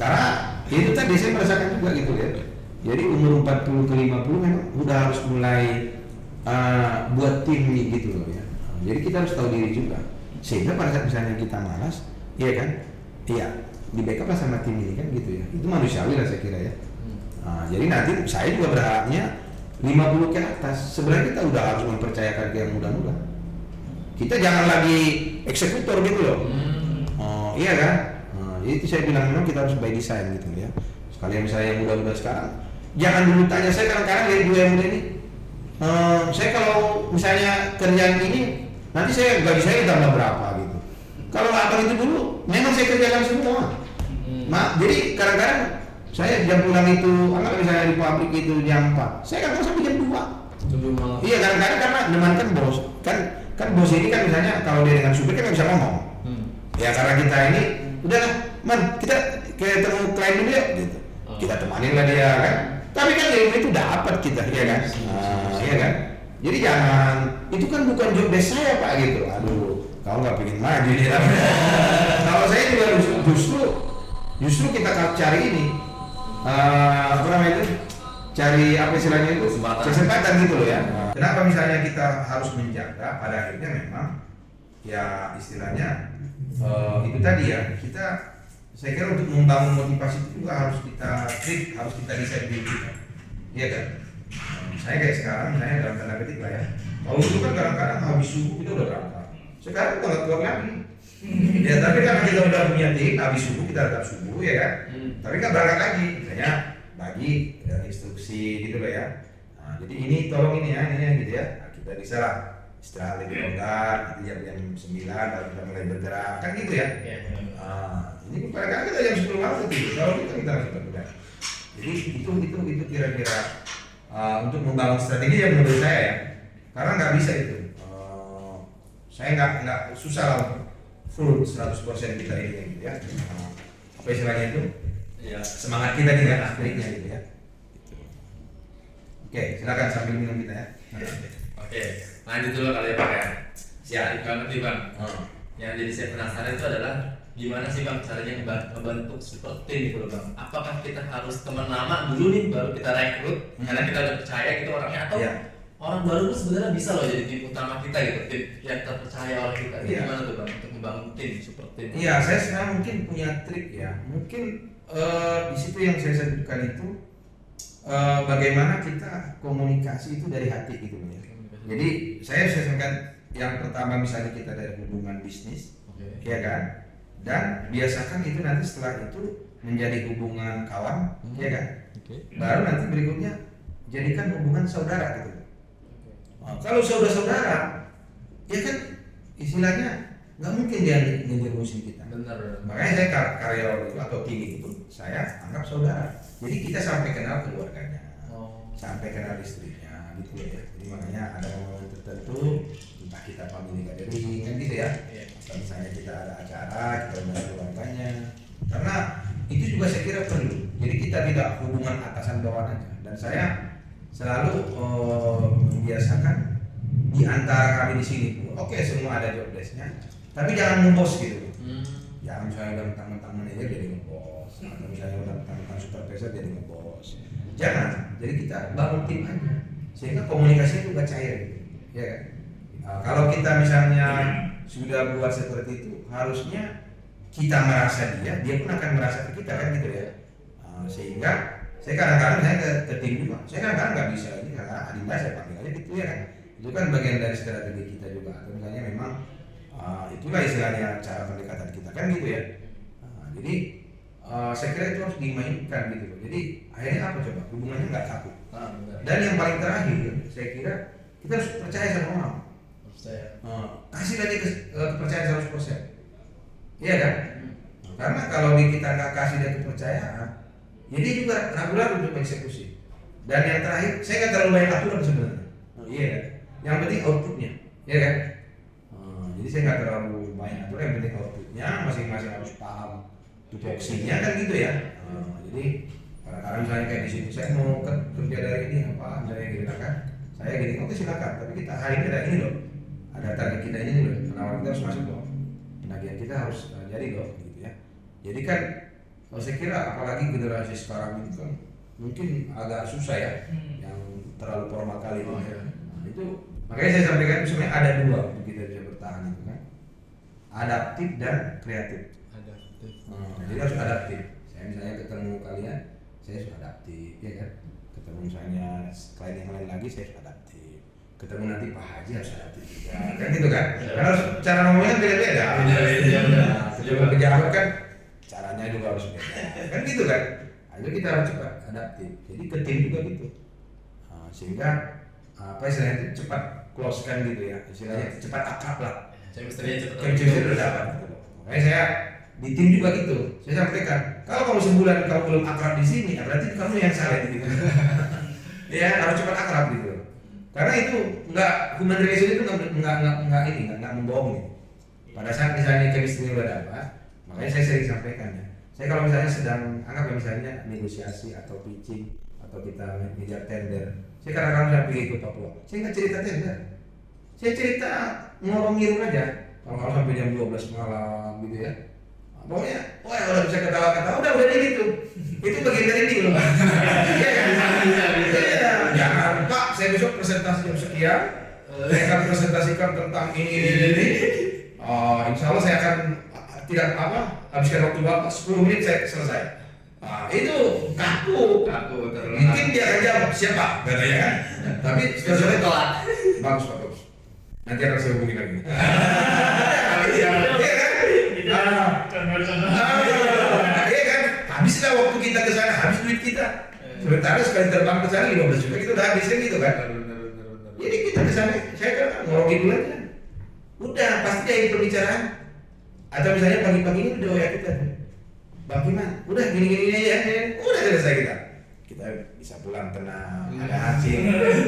Karena itu tadi saya merasakan juga gitu ya. Jadi umur 40 ke 50 memang udah harus mulai buat tim nih gitu loh ya. Jadi kita harus tahu diri juga. Sehingga pada saat misalnya kita malas, iya kan? Iya, di backup lah sama tim ini kan gitu ya. Itu manusiawi lah saya kira ya. Jadi nanti saya juga berharapnya 50 ke atas, sebenarnya kita udah harus mempercayakan ke yang muda-muda. Kita jangan lagi eksekutor gitu loh. Iya kan? Itu saya bilang memang kita harus by design gitu ya. Sekalian misalnya yang muda-muda sekarang, jangan dulu tanya saya kadang-kadang dari dua yang muda ini. Saya kalau misalnya kerjaan ini, nanti saya gaji saya tambah berapa gitu. Kalau nggak apa itu dulu, memang saya kerjakan semua. Jadi kadang-kadang saya jam pulang itu, anggap misalnya di pabrik itu jam 4, saya kadang sampai jam 2. Iya, kadang-kadang karena nemankan bos, kan bos ini kan misalnya kalau dia dengan supir kan nggak bisa ngomong. Ya karena kita ini, udahlah, man kita ketemu klien dulu ya, gitu. Kita temanin lah dia kan. Tapi kan ilmu itu dapat kita, ya kan? Iya kan? Jadi jangan, itu kan bukan job desk saya pak gitu. Aduh, kau nggak pengen maju nih. Kalau saya juga justru kita cari ini. Apa namanya itu? Cari apa istilahnya itu? Kesempatan gitu loh ya. Kenapa misalnya kita harus menjaga? Pada akhirnya memang ya istilahnya itu tadi ya, saya kira untuk membangun motivasi itu juga harus kita treat, harus kita desain diri kita. Iya kan? Saya kayak sekarang, misalnya dalam tanda petik lah ya. Kalau dulu kan kadang-kadang habis subuh kita udah berangkat. Sekarang kita nggak keluar lagi. Ya tapi karena kita udah punya tim, habis subuh kita tetap subuh ya kan. Tapi kan berangkat lagi, misalnya bagi instruksi gitu loh ya. Nah, jadi ini tolong ini ya gitu ya. Nah, kita bisa lah istirahat lebih longgar, nanti jam 9 baru kita mulai bergerak kan gitu ya. Ini kadang-kadang kita jam 10 malam gitu. Kalau kita masih bergerak. Jadi itu kira-kira untuk membangun strategi yang menurut saya ya. Karena nggak bisa itu. Saya nggak susah lah full 100% kita ini gitu ya. Apa istilahnya itu? Ya, semangat kita nih ya, akhirnya gitu ya. Oke, silakan sambil minum kita ya. Oke, lanjut dulu kali ya Pak ya. Siap. Banget nih Bang. Oh. Yang jadi saya penasaran itu adalah gimana sih Bang caranya ngebentuk super team gitu loh Bang. Apakah kita harus teman lama dulu nih baru kita rekrut karena kita udah percaya gitu orangnya, atau Iya. orang baru tuh sebenarnya bisa loh jadi tim utama kita gitu, tim yang terpercaya oleh kita. Itu Iya. gimana tuh Bang untuk membangun tim super team? Iya, saya sekarang mungkin punya trik ya. Mungkin di situ yang saya sebutkan itu bagaimana kita komunikasi itu dari hati gitu ya. Jadi saya sampaikan yang pertama misalnya kita dari hubungan bisnis, ya kan, dan biasakan itu nanti setelah itu menjadi hubungan kawan, ya kan. Baru nanti berikutnya jadikan hubungan saudara gitu. Nah, kalau saudara-saudara, ya kan istilahnya nggak mungkin dia ngejerusin kita. Bener. Makanya saya karyawan itu atau tim itu saya anggap saudara. Jadi kita sampai kenal keluarganya, sampai kenal istrinya, gitu ya. Jadi makanya ada momen tertentu, entah kita family gathering kan gitu ya. Atau misalnya kita ada acara, kita undang keluarganya. Karena itu juga saya kira perlu. Jadi kita tidak hubungan atasan bawahan aja. Dan saya selalu membiasakan di antara kami di sini, oke semua ada job desk-nya, tapi jangan ngebos gitu. Jangan misalnya udah mentang-mentang manajer jadi ngebos, atau misalnya udah mentang-mentang supervisor jadi ngebos. Jangan. Jadi kita bangun tim aja, sehingga komunikasinya juga cair gitu. Ya kan? Kalau kita misalnya sudah buat seperti itu, harusnya kita merasa dia pun akan merasa ke kita kan gitu ya. Sehingga saya kadang-kadang saya ke tim juga, saya kadang-kadang nggak bisa ini karena Adinda saya panggil aja gitu ya kan. Itu kan bagian dari strategi kita juga. Atau misalnya memang itulah istilahnya cara pendekatan kita kan gitu ya. Jadi saya kira itu harus dimainkan gitu loh. Jadi akhirnya apa coba? Hubungannya nggak kaku. Dan yang paling terakhir, saya kira kita harus percaya sama orang. Kasih lagi kepercayaan 100%. Iya kan? Karena kalau kita nggak kasih dia kepercayaan, jadi juga ragu-ragu untuk eksekusi. Dan yang terakhir, saya nggak terlalu banyak aturan sebenarnya. Iya kan? Yang penting outputnya, iya kan? Jadi saya nggak terlalu banyak aturan, yang penting outputnya masing-masing harus paham tupoksinya kan gitu ya. Jadi kadang-kadang misalnya kayak di sini saya mau kerja dari ini apa, misalnya gitu kan? Saya gini, oke silakan. Tapi kita hari ini ada ini loh, ada target kita ini loh, penawaran kita harus masuk loh, penagihan kita harus jadi loh, gitu ya. Jadi kan kalau saya kira apalagi generasi sekarang itu kan mungkin agak susah ya, yang terlalu formal kali itu. Itu makanya saya sampaikan sebenarnya ada dua untuk kita bisa bertahan itu kan, adaptif dan kreatif. Jadi harus adaptif. Saya misalnya ketemu kalian, saya harus adaptif, ya kan. Ketemu misalnya klien yang lain lagi, saya harus adaptif. Ketemu nanti Pak Haji harus adaptif juga, kan gitu kan. Karena harus cara ngomongnya beda-beda. Ketemu pejabat kan caranya juga harus beda, kan gitu kan. Akhirnya kita harus cepat adaptif. Jadi ke tim juga gitu. Sehingga apa istilahnya itu cepat close kan gitu ya. Istilahnya cepat akrab lah. Chemistry udah dapat. Makanya saya di tim juga gitu. Saya sampaikan, kalau kamu sebulan kamu belum akrab di sini, ya berarti kamu yang salah gitu. Ya harus cepat akrab gitu. Karena itu human relation itu nggak membohongi. Pada saat misalnya chemistry udah dapat, makanya saya sering sampaikan ya. Saya kalau misalnya sedang anggap misalnya negosiasi atau pitching atau kita ngejar tender, saya kadang-kadang saya pergi ke Papua, saya nggak cerita tender, saya cerita ngorong-ngirung aja. Kalau sampai jam 12 malam gitu ya, pokoknya, wah udah bisa ketawa-katawa, udah deh gitu. Itu bagian dari deal. Iya kan? Jangan Pak, saya besok presentasi jam sekian, saya akan presentasikan tentang ini. Insya Allah saya akan tidak habiskan waktu Bapak 10 menit saya selesai. Itu kaku terlalu. Mungkin dia akan jawab siapa, katanya kan. Tapi sebenarnya telat. Bagus. Nanti akan saya hubungi lagi. Iya kan? Habislah waktu kita ke sana, habis duit kita. Sementara sekali terbang ke sana 15 juta kita udah habisnya gitu kan. Jadi kita ke sana, saya kan ngorongin dulu aja. Udah pasti ada pembicaraan. Atau misalnya pagi-pagi ini udah WA kita. Bang Kiman, udah gini-gini aja, udah selesai kita bisa pulang tenang, ada hasil.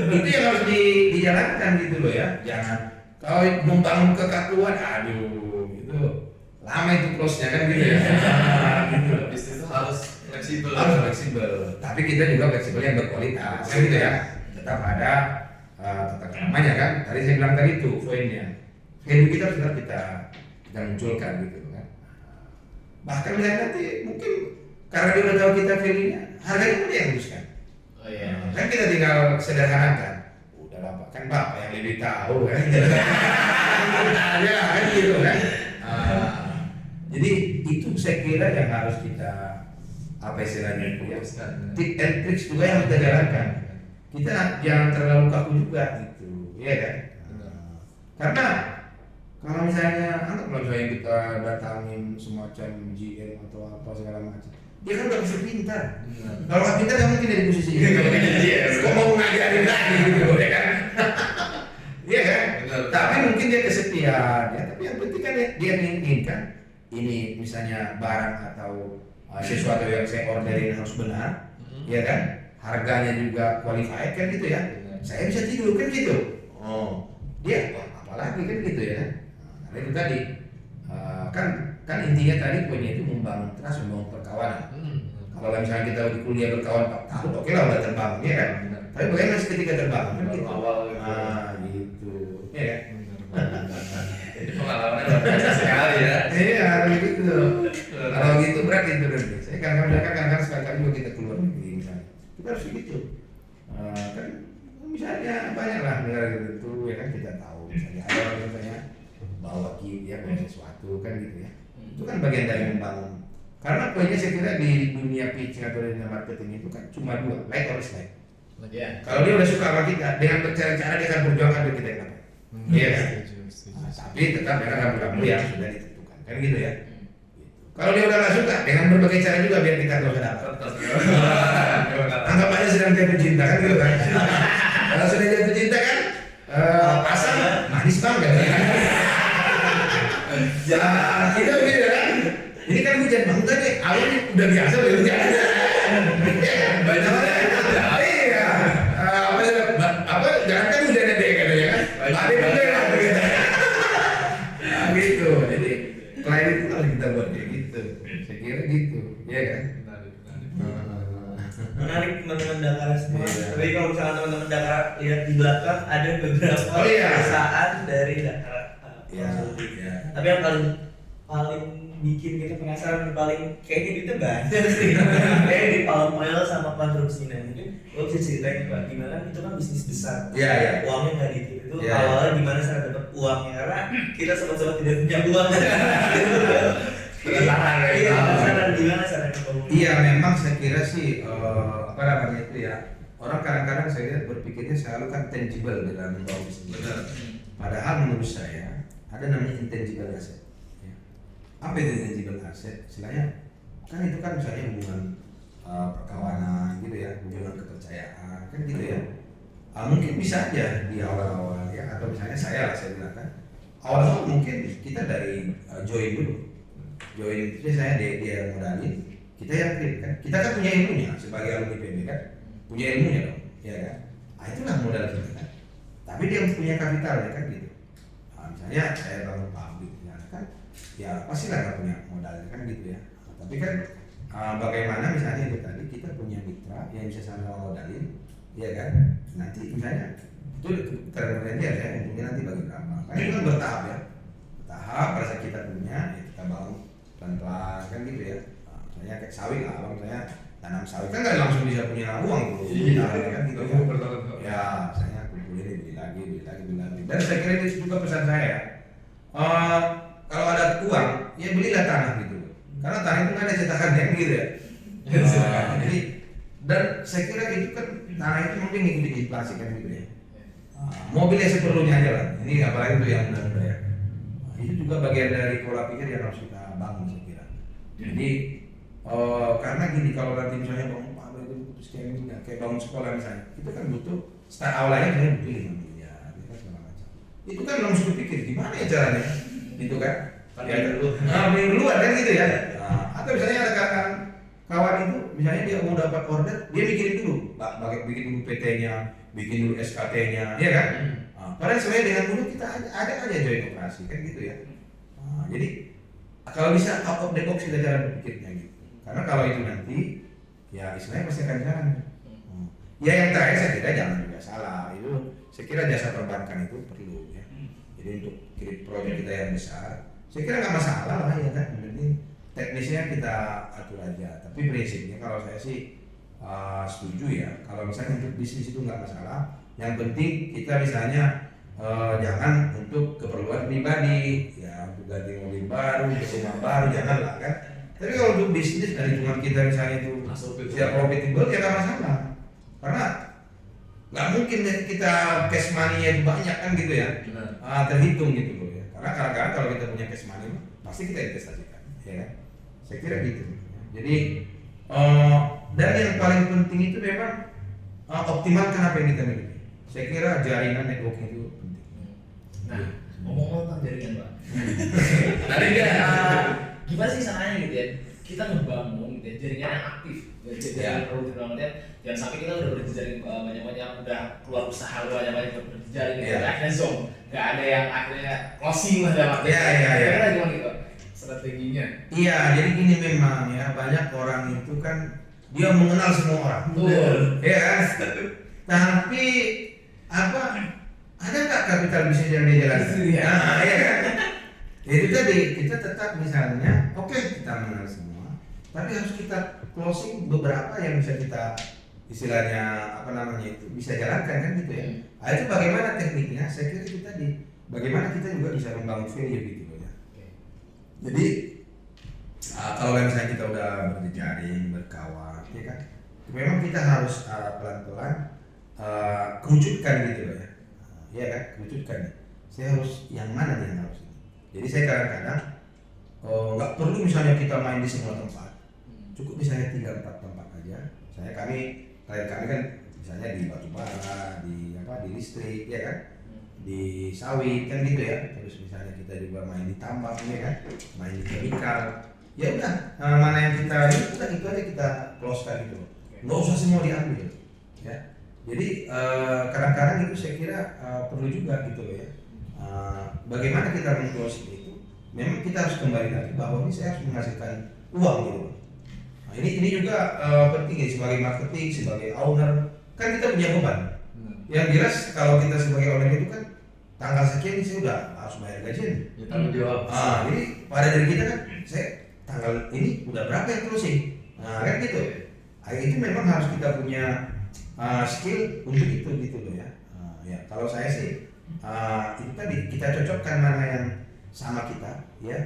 Itu yang harus dijalankan gitu loh ya. Jangan kalau membangun kekakuan, aduh gitu. Lama itu close-nya kan gitu ya. Gitu. Bisnis itu harus fleksibel. Tapi kita juga fleksibel yang berkualitas, kan gitu ya. tetap ada tata keramanya kan. Tadi saya bilang tadi itu poinnya. Value kita sudah kita munculkan gitu kan. Bahkan misalnya nanti mungkin karena dia udah tahu kita value-nya, harganya pun dia yang hembuskan. Oh iya. Kan kita tinggal sederhanakan. Udah lah Pak, kan Bapak yang lebih tahu kan. Ya kan gitu kan. Jadi itu saya kira yang harus kita apa istilahnya itu ya. Tip and tricks juga yang kita jalankan. Kita jangan terlalu kaku juga gitu, ya kan? Karena kalau misalnya kalau misalnya kita datangin semacam GM atau apa segala macam, dia kan udah bisa pintar. Kalau nggak pintar nggak mungkin dari posisi ini. Kok mau ngajarin lagi gitu, ya kan? Iya kan? Tapi mungkin dia kesepian, ya. Tapi yang penting kan dia menginginkan ini misalnya barang atau sesuatu yang saya orderin harus benar, ya kan? Harganya juga qualified kan gitu ya. Saya bisa tidur kan gitu. Oh, dia apalagi kan gitu ya. Nah, itu tadi kan intinya tadi poinnya itu membangun trust, membangun perkawanan. Kalau misalnya kita di kuliah berkawan 4 tahun, oke lah udah terbang, ya kan? Tapi bagaimana ketika terbang kan gitu. Awal gitu, ya kan? Jadi pengalamannya luar biasa sekali ya. Iya, gitu. Kalau gitu berat itu nanti. Saya kadang-kadang sekali-kali juga kita keluar negeri misalnya. Kita harus gitu. Kan misalnya banyak lah negara tertentu ya kan kita tahu. Misalnya ada orang misalnya bawa kit ya bawa sesuatu kan gitu ya. Itu kan bagian dari membangun. Karena poinnya saya kira di dunia pitching atau di dunia marketing itu kan cuma 2, like or dislike. Kalau dia udah suka sama kita, dengan bercara-cara dia akan perjuangkan biar kita yang dapat. Iya kan? Tapi tetap dengan rambu-rambu yang sudah ditentukan, kan gitu ya. Kalau dia udah nggak suka, dengan berbagai cara juga biar kita nggak usah dapat. Anggap aja sedang jatuh cinta kan gitu kan. Kalau sudah jatuh cinta kan, asam manis banget. Kita begitu kan. Ini kan hujan bang tadi, awalnya udah biasa udah hujan. Banyak iya. Apa jangan kan hujannya deh katanya kan. Badai juga ya. Gitu. Jadi klien itu harus kita buat kayak gitu. Saya kira gitu, ya kan? Menarik teman-teman Dakar semua. Tapi kalau misalnya teman-teman Dakar lihat di belakang ada beberapa perusahaan dari Dakar. Tapi yang paling bikin kita penasaran, paling kayaknya kita banyak sih. Kayak di palm oil sama Pantrupsina. Mungkin lo bisa ceritain Pak, gimana itu kan bisnis besar. Iya. Uangnya nggak dikit itu awalnya gimana cara dapat uangnya, karena kita sobat-sobat tidak punya uang. Penasaran gimana cara membangun? Iya, memang saya kira sih apa namanya itu ya. Orang kadang-kadang saya lihat berpikirnya selalu kan tangible di dalam membangun bisnis. Padahal menurut saya ada namanya intangible asset. Apa itu intangible asset? Istilahnya kan itu kan misalnya hubungan perkawanan gitu ya, hubungan kepercayaan kan gitu ya. Mungkin bisa aja di awal-awal ya, atau misalnya saya bilang kan awal-awal mungkin kita dari join dulu. Join itu saya dia modalin, kita yang create kan. Kita kan punya ilmunya sebagai alumni PB kan, punya ilmunya dong, ya kan. Itulah modal kita kan. Tapi dia punya kapital ya kan gitu. Misalnya saya bangun pabrik kan, ya pastilah nggak punya modal kan gitu ya. Tapi kan bagaimana misalnya itu tadi kita punya mitra yang bisa sama modalin, ya kan. Nanti misalnya itu tergantung dia saya untungnya nanti bagi berapa. Kan itu kan bertahap ya. Bertahap pada saat kita punya ya kita bangun pelan-pelan kan gitu ya. Misalnya kayak sawit lah, misalnya tanam sawit kan nggak langsung bisa punya uang tuh. Kan gitu ya. Ya misalnya kumpulin beli lagi. Dan saya kira itu juga pesan saya. Kalau ada uang, ya belilah tanah gitu. Karena tanah itu kan ada cetakannya gitu ya. Jadi dan saya kira itu kan tanah itu mungkin ngikutin inflasi kan gitu ya. Mobilnya seperlunya aja lah. Ini apalagi untuk yang muda-muda ya. Itu juga bagian dari pola pikir yang harus kita bangun saya kira. Jadi karena gini kalau nanti misalnya bangun pabrik itu putus kayak bangun sekolah misalnya, itu kan butuh start awalnya misalnya butuh 5 miliar, itu kan segala macam. Itu kan langsung berpikir gimana ya caranya, gitu kan? Beli duluan kan gitu ya. Atau misalnya ada kawan itu, misalnya dia mau dapat order, dia mikirin dulu, bikin dulu PT-nya, bikin dulu SKT-nya, ya kan? Padahal sebenarnya dengan mudah kita ada aja join operasi kan gitu ya. Jadi kalau bisa out of the box kita cara berpikirnya gitu. Karena kalau itu nanti ya istilahnya pasti akan jalan. Ya yang terakhir saya kira jangan juga nggak salah. Itu saya kira jasa perbankan itu perlu ya. Jadi untuk kredit proyek kita yang besar, saya kira nggak masalah lah ya kan. Jadi teknisnya kita atur aja. Tapi prinsipnya kalau saya sih setuju ya. Kalau misalnya untuk bisnis itu nggak masalah. Yang penting kita misalnya jangan untuk keperluan pribadi, ya untuk ganti mobil baru, rumah baru, janganlah kan. Tapi kalau untuk bisnis dari hitungan kita misalnya itu tidak profitable ya nggak masalah. Karena nggak mungkin kita cash money-nya itu banyak kan gitu ya. Terhitung gitu loh ya. Karena kadang-kadang kalau kita punya cash money pasti kita investasikan, ya kan. Saya kira gitu. Jadi dan yang paling penting itu memang optimalkan apa yang kita miliki. Saya kira jaringan networking itu penting. Nah, ngomong-ngomong tentang jaringan, Pak. Tadi gimana sih caranya gitu ya? Kita ngebangun gitu ya, jaringan yang aktif. Jaringan produktif banget ya. Jangan sampai kita udah berjejaring banyak-banyak, udah keluar usaha banyak-banyak berjejaring gitu. Akhirnya zong, nggak ada yang akhirnya closing lah dalam arti. Kira-kira gimana gitu strateginya? Iya, jadi gini memang ya, banyak orang itu kan dia mengenal semua orang. Betul. Ya kan? Tapi apa? Ada nggak kapital bisnis yang dia jalankan? Nah, ya kan? Itu tadi kita tetap misalnya, oke, kita mengenal semua, tapi harus kita closing beberapa yang bisa kita istilahnya apa namanya itu bisa jalankan kan gitu ya. Nah, itu bagaimana tekniknya? Saya kira itu tadi. Bagaimana kita juga bisa membangun value gitu loh ya. Jadi kalau misalnya kita udah berjejaring, berkawan, ya kan, memang kita harus pelan-pelan kerucutkan gitu loh ya. Ya kan, kerucutkan. Saya harus yang mana nih yang harus ini. Jadi saya kadang-kadang nggak perlu misalnya kita main di semua tempat. Cukup misalnya 3-4 tempat aja. Saya klien kami kan misalnya di batubara, di listrik, ya kan, di sawit kan gitu ya. Terus misalnya kita juga main di tambang, ya kan, main di chemical. Ya udah, mana yang kita itu aja kita close-kan gitu. Nggak usah semua diambil, ya. Jadi kadang-kadang itu saya kira perlu juga gitu loh ya. Bagaimana kita meng-close itu? Memang kita harus kembali lagi bahwa ini saya harus menghasilkan uang gitu. Nah, ini juga penting ya sebagai marketing, sebagai owner kan kita punya beban. Yang jelas kalau kita sebagai owner itu kan tanggal sekian saya udah harus bayar gajian. Ya, tanggung jawab. Jadi pada diri kita kan saya tanggal ini udah berapa yang closing. Nah kan gitu. Itu memang harus kita punya skill untuk itu gitu loh ya. Ya kalau saya sih itu tadi kita cocokkan mana yang sama kita ya.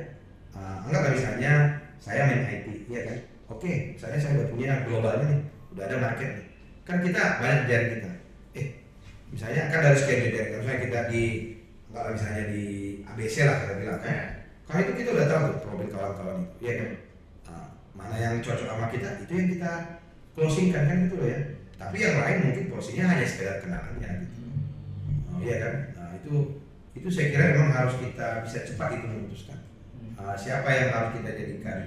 Anggaplah misalnya saya main IT ya kan. Oke, saya udah punya globalnya nih, udah ada market nih. Kan kita banyak jaring kita. Misalnya kan dari sekian jaring, misalnya kita misalnya di ABC lah kita bilang kan. Kalau itu kita udah tahu tuh profil kawan-kawan itu, ya kan. Mana yang cocok sama kita itu yang kita closingkan kan gitu loh ya. Tapi yang lain mungkin porsinya hanya sekedar kenalannya gitu. Iya kan. Nah itu saya kira memang harus kita bisa cepat itu memutuskan. Siapa yang harus kita jadikan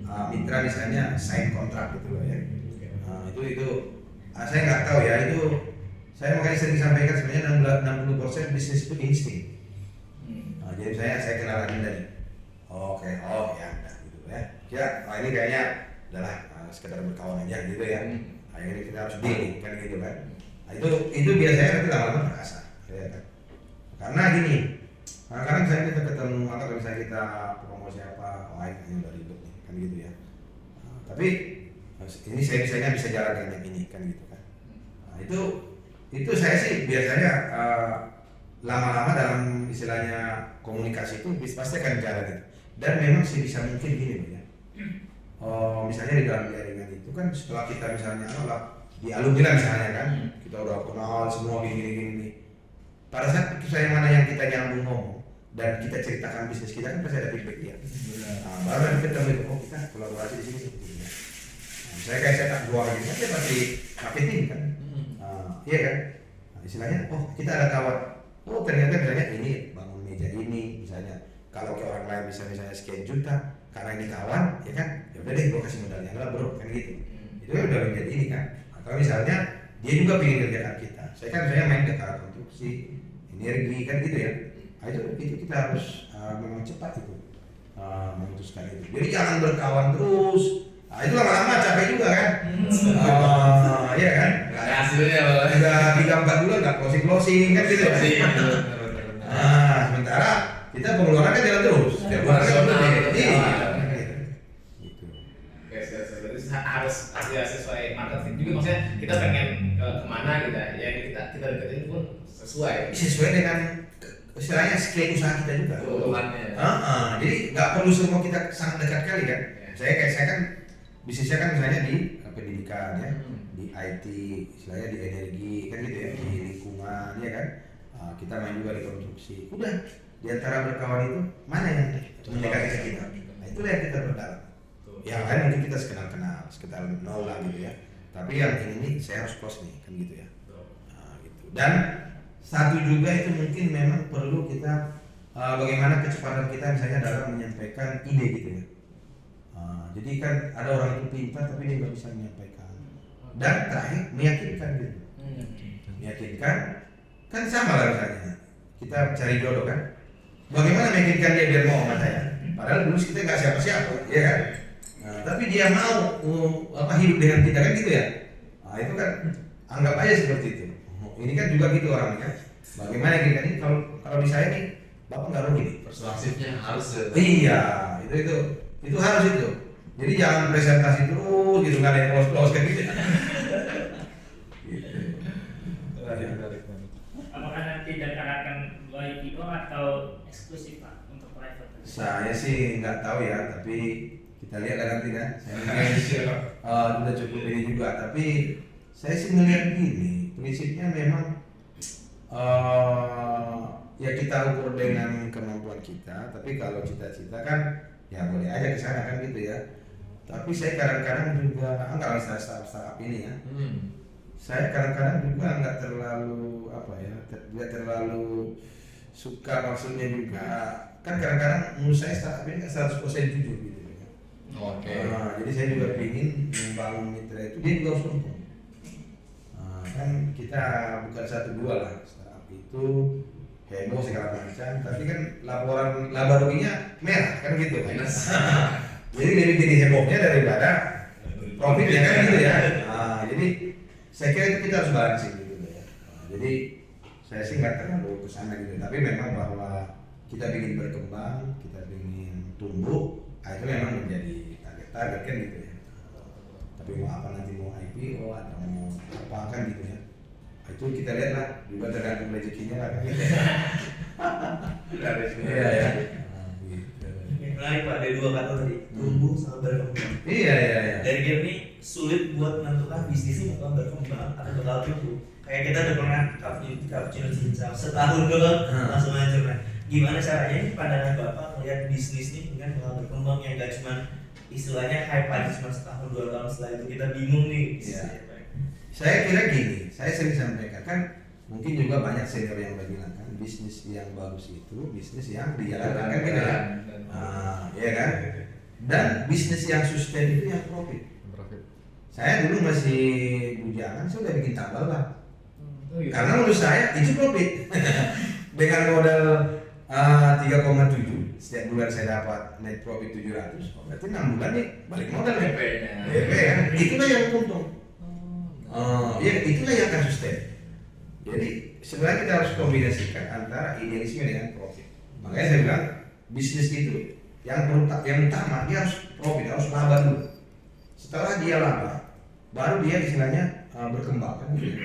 mitra misalnya sign kontrak gitu loh ya. Itu saya nggak tahu ya, itu saya makanya sering sampaikan sebenarnya 60% bisnis itu insting. Jadi saya kenalan dari ya udah gitu ya. Ini kayaknya adalah sekedar berkawan aja gitu ya. Akhirnya kita harus deal kan gitu kan. Nah, itu biasanya nanti lama-lama terasa ya kan. Karena gini, kadang-kadang misalnya kita ketemu atau misalnya kita promosi apa, ini udah ribet nih kan gitu ya. Tapi ini saya bisa jalan dengan yang ini kan gitu kan. Nah, itu saya sih biasanya lama-lama dalam istilahnya komunikasi itu pasti akan jalan gitu. Dan memang sebisa mungkin gini loh ya. Misalnya di dalam jaringan itu kan setelah kita misalnya di alumni misalnya kan, kita udah kenal semua gini. Pada saat saya mana yang kita nyambung ngomong dan kita ceritakan bisnis kita kan pasti ada feedback dia. Baru nanti kita bilang, kita kolaborasi di sini seperti ini. Saya kayak cetak dua gitu kan dia pasti marketing kan. Iya kan. Istilahnya, kita ada kawan. Ternyata misalnya ini bangun meja ini misalnya. Kalau ke orang lain bisa misalnya sekian juta, karena ini kawan, ya kan, ya udah deh gue kasih modalnya lah bro, kan gitu. Itu kan udah menjadi ini kan. Atau misalnya dia juga pengen kerjaan kita. Saya kan main dekat konstruksi, energi kan gitu ya. Nah, itu kita harus memang cepat itu memutuskan itu. Jadi jangan berkawan terus, Nah, itu lama-lama capek juga kan. Iya kan. Nggak ada hasilnya malah. Udah 3-4 bulan nggak closing kan gitu. Sementara kita pengeluaran kan jalan terus. Setiap bulan kan terus. Iya. Gitu. Oke, berarti harus ya sesuai market fit juga, maksudnya kita pengen kemana gitu ya kita deketin pun sesuai Dengan istilahnya skill usaha kita juga. Kebutuhannya. Jadi nggak perlu semua kita sangat dekat kali kan. Saya kan bisnisnya kan misalnya di pendidikan ya, di IT, istilahnya di energi kan gitu ya, di lingkungan ya kan. Kita main juga di konstruksi. Udah di antara berkawan itu mana yang mendekati ke kita? Nah, itulah yang kita berdalam. Yang lain mungkin kita sekenal sekitar nol lah gitu ya. Tapi yang ini saya harus close nih kan gitu ya. Gitu. Dan satu juga itu mungkin memang perlu kita bagaimana kecepatan kita misalnya dalam menyampaikan ide gitu ya. Jadi kan ada orang itu pintar tapi dia nggak bisa menyampaikan. Dan terakhir meyakinkan gitu. Meyakinkan kan sama lah misalnya kita cari jodoh kan. Bagaimana meyakinkan dia biar mau sama saya? Padahal dulu kita nggak siapa-siapa, ya kan? Tapi dia mau hidup dengan kita kan gitu ya. Itu kan anggap aja seperti itu. Ini kan juga gitu orangnya kan. Bagaimana kita ini kalau di saya nih bapak nggak rugi nih. Persuasifnya harus. Iya, itu harus itu. Jadi jangan presentasi terus gitu nggak ada yang close kan gitu. Apakah nanti akan IPO atau eksklusif Pak untuk private? Saya sih nggak tahu ya, tapi kita lihat lah nanti kan. Saya mungkin sudah cukup ini juga, tapi saya sih melihat gini, prinsipnya memang ya kita ukur dengan kemampuan kita, tapi kalau cita-cita kan ya boleh aja ke sana kan gitu ya. Tapi saya kadang-kadang juga enggak usah startup ini ya. Saya kadang-kadang juga nggak terlalu tidak terlalu suka, maksudnya juga kan kadang-kadang menurut saya startup ini 100% jujur gitu ya. Oke. Jadi saya juga ingin membangun mitra itu dia juga harus untung. Kan kita bukan 1-2 lah, startup itu heboh segala macam, tapi kan laporan laba ruginya merah kan gitu kan. Jadi lebih jadi hebohnya daripada profitnya kan gitu ya. Jadi saya kira itu kita harus balancing gitu ya. Jadi saya sih nggak terlalu kesana gitu, tapi memang bahwa kita ingin berkembang, kita ingin tumbuh, itu memang menjadi target kan gitu ya. Tapi mau apa nanti, mau IPO atau mau apa kan gitu ya. Itu kita lihat lah, juga tergantung rezekinya lah kan gitu ya. Iya ya. Menarik Pak, ada 2 kata tadi, tumbuh sama berkembang. Iya. Dari game ini sulit buat menentukan bisnisnya bakal berkembang atau bakal tumbuh. Kayak kita udah pernah cappuccino cincang setahun doang langsung hancur. Nah, gimana caranya ini pandangan Bapak melihat bisnis ini dengan bakal berkembang yang gak cuma istilahnya hype aja cuma setahun 2 tahun setelah itu kita bingung nih. Iya. Saya kira gini, saya sering sampaikan kan, mungkin juga banyak senior yang bilang kan bisnis yang bagus itu bisnis yang dijalankan kan gitu ya. Iya kan? Dan bisnis yang sustain itu yang profit. Saya dulu masih bujangan, saya udah bikin tabel lah. Karena menurut saya itu profit. Dengan modal 3,7 setiap bulan saya dapat net profit 700, berarti 6 bulan nih balik modal DP kan? Itulah yang untung. Ya itulah yang akan sustain. Jadi sebenarnya kita harus kombinasikan antara idealisme dengan profit. Makanya saya bilang bisnis itu yang utama dia harus profit, harus laba dulu. Setelah dia laba, baru dia istilahnya berkembang kan gitu.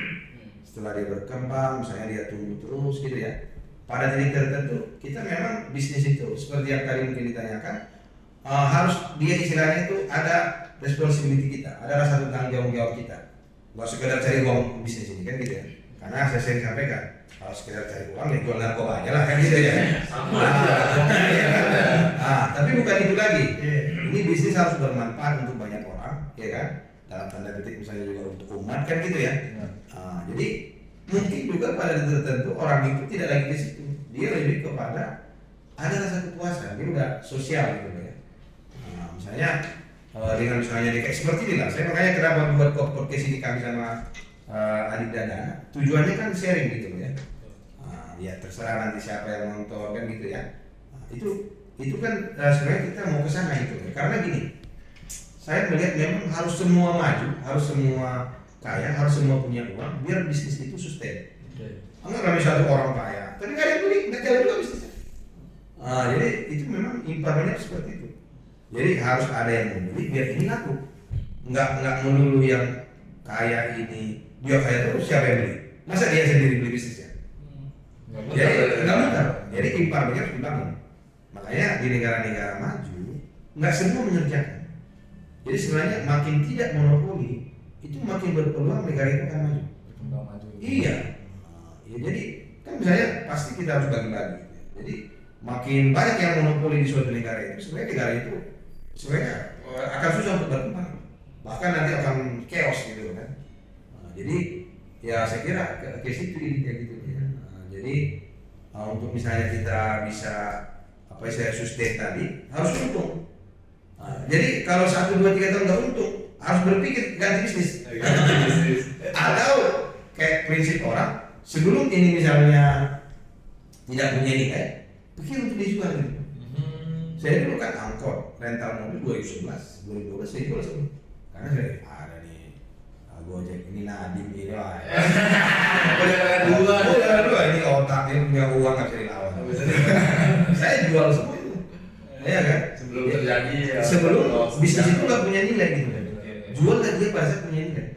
Setelah dia berkembang, misalnya dia tumbuh terus gitu ya. Pada titik tertentu kita memang bisnis itu seperti yang tadi mungkin ditanyakan, harus dia istilahnya itu ada responsibility kita, ada rasa tanggung jawab kita. Gak sekedar cari uang bisnis ini kan gitu ya. Karena saya sering sampaikan, kalau sekedar cari uang ya jual narkoba aja lah kan gitu ya. Tapi bukan itu lagi. Ini bisnis harus bermanfaat untuk banyak orang, ya kan? Dalam tanda petik misalnya juga untuk umat kan gitu ya. Jadi mungkin juga pada titik tertentu orang itu tidak lagi di situ. Dia lebih kepada ada rasa kepuasan, dia udah sosial gitu ya. Misalnya dengan misalnya kayak seperti ini lah. Saya makanya kenapa buat podcast ini kami sama Adik Dana, tujuannya kan sharing gitu ya. Ya terserah nanti siapa yang nonton kan gitu ya. Itu kan sebenarnya kita mau ke sana itu ya. Karena gini, saya melihat memang harus semua maju, harus semua kaya, harus semua punya uang biar bisnis itu sustain. Enggak kami satu orang kaya, tapi nggak ada yang beli, nggak jalan juga bisnisnya. Jadi itu memang imparnya seperti itu. Jadi harus ada yang membeli biar ini laku. Nggak melulu yang kaya ini dia kaya terus siapa yang beli? Masa dia sendiri beli bisnisnya? Jadi nggak mudah. Jadi imparnya harus dibangun. Makanya di negara-negara maju nggak semua mengerjakan. Jadi sebenarnya makin tidak monopoli itu makin berpeluang negara itu akan maju. Iya. Ya, jadi kan misalnya pasti kita harus bagi-bagi. Jadi makin banyak yang monopoli di suatu negara itu, sebenarnya negara itu sebenarnya akan susah untuk berkembang. Bahkan nanti akan chaos gitu kan. Jadi ya saya kira ke situ kayak gitu ya. Jadi untuk misalnya kita bisa apa istilah sustain tadi harus untung. Jadi kalau 1, 2, 3 tahun nggak untung harus berpikir ganti bisnis. Atau kayak prinsip orang sebelum ini misalnya tidak punya nilai, pikir untuk dijual gitu. Saya dulu kan angkot rental mobil 2011, 2012 saya jual semua. Karena saya ada nih Gojek ini Nadim ini wah. Dua ini otak ini punya uang nggak bisa dilawan. Saya jual semua itu, ya kan? Sebelum terjadi ya. Sebelum bisnis itu nggak punya nilai gitu. Jual dan dia pada saat punya nilai.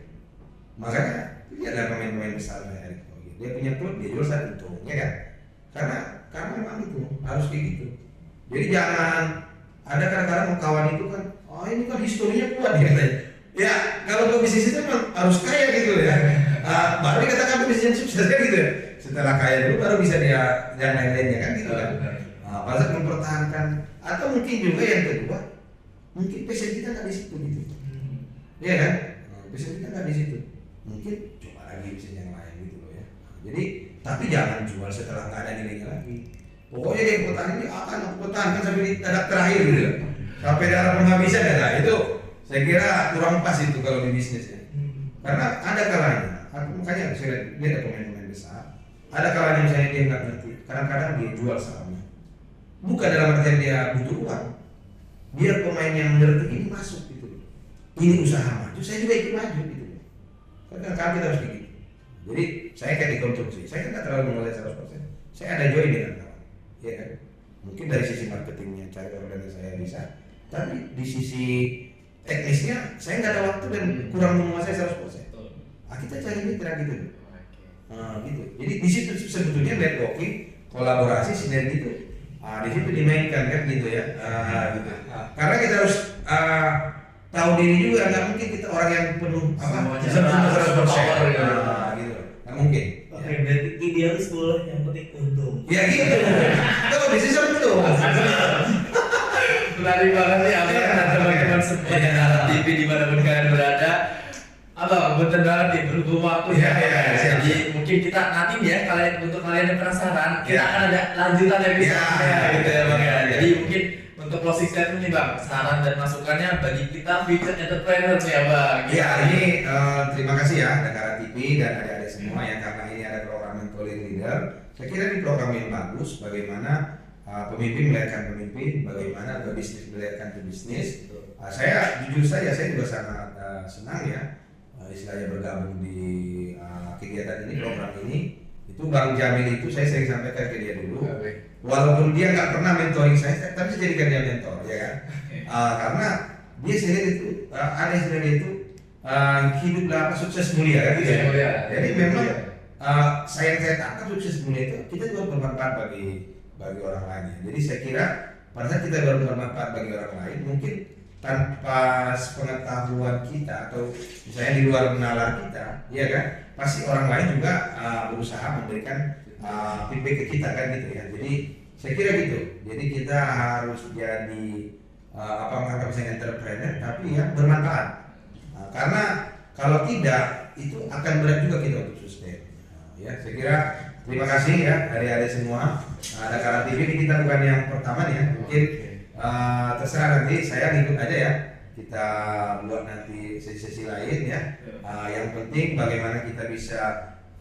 Makanya dia ada pemain-pemain besar kayak Erick Thohir. Dia punya klub dia jual saat untung, ya kan? Karena memang itu harus kayak gitu. Jadi jangan ada kadang-kadang kawan itu kan, oh ini kan historinya kuat ya katanya. Ya kalau bisnis itu memang harus kaya gitu ya. Baru dikatakan bisnis yang sukses kan gitu ya. Setelah kaya dulu baru bisa dia yang lain-lainnya kan gitu kan. Pada saat mempertahankan atau mungkin juga yang kedua, mungkin passion kita nggak di situ gitu. Iya kan? Passion kita nggak di situ. Mungkin coba lagi bisnis yang lain gitu loh ya. Jadi tapi jangan jual setelah nggak ada nilainya lagi. Pokoknya dia pertahanan ini akan aku pertahankan sampai di dadak terakhir gitu ya. Sampai darah penghabisan ya, nah itu saya kira kurang pas itu kalau di bisnis ya. Karena ada kalanya, aku makanya saya lihat ada pemain-pemain besar. Ada kalanya misalnya dia nggak ngerti, kadang-kadang dia jual sahamnya. Bukan dalam artian dia butuh uang, biar pemain yang ngerti ini masuk gitu. Ini usaha maju, saya juga ikut maju gitu. Kadang-kadang kita harus begitu. Jadi saya kayak di konstruksi, saya kan nggak terlalu menguasai 100%. Saya ada join dengan kawan, ya kan. Mungkin dari sisi marketingnya, cari orang yang saya bisa, tapi di sisi teknisnya saya nggak ada waktu dan kurang menguasai 100%. Kita cari mitra gitu. Gitu. Jadi di situ sebetulnya networking, kolaborasi, sinergi itu, di situ dimainkan kan gitu ya. Gitu. Karena kita harus tahu diri juga, nggak mungkin kita orang yang penuh bisa 100%. Gitu. Nggak mungkin. Oke, berarti idealis boleh, yang penting untung. Ya gitu. Kalau bisnis untung. Menarik banget nih apa teman-teman semua yang nonton TV dimanapun kalian berada. Bener banget nih berhubung waktu ya. Jadi mungkin kita nanti nih ya untuk kalian yang penasaran kita akan ada lanjutan episode gitu ya Bang ya. Jadi mungkin untuk closing statement nih Bang, saran dan masukannya bagi kita future entrepreneur nih ya Bang. Ya ini terima kasih ya Dakara TV dan adik-adik semua ya, karena ini ada program Mentoring Leader. Saya kira ini program yang bagus, bagaimana pemimpin melihatkan pemimpin, bagaimana berbisnis melihatkan bisnis. Saya jujur saja saya juga sangat senang ya istilahnya bergabung di kegiatan ini, program ini. Itu Bang Jamil itu saya sering sampaikan ke dia dulu, walaupun dia nggak pernah mentoring saya, tapi saya jadikan dia mentor ya kan. Karena dia sendiri itu ada istilahnya itu hiduplah sukses mulia kan gitu ya. Jadi memang saya tangkap sukses mulia itu kita juga bermanfaat bagi orang lain. Jadi saya kira pada saat kita bermanfaat bagi orang lain, mungkin tanpa pengetahuan kita atau misalnya di luar nalar kita, ya kan, pasti orang lain juga berusaha memberikan feedback ke kita kan gitu ya. Jadi saya kira gitu. Jadi kita harus jadi menganggap misalnya entrepreneur tapi yang bermanfaat. Karena kalau tidak itu akan berat juga kita untuk sustain. Ya, saya kira terima kasih ya adik-adik semua. Dakara TV ini kita bukan yang pertama nih ya. Mungkin terserah nanti saya ikut aja ya. Kita buat nanti sesi-sesi lain ya. Yang penting bagaimana kita bisa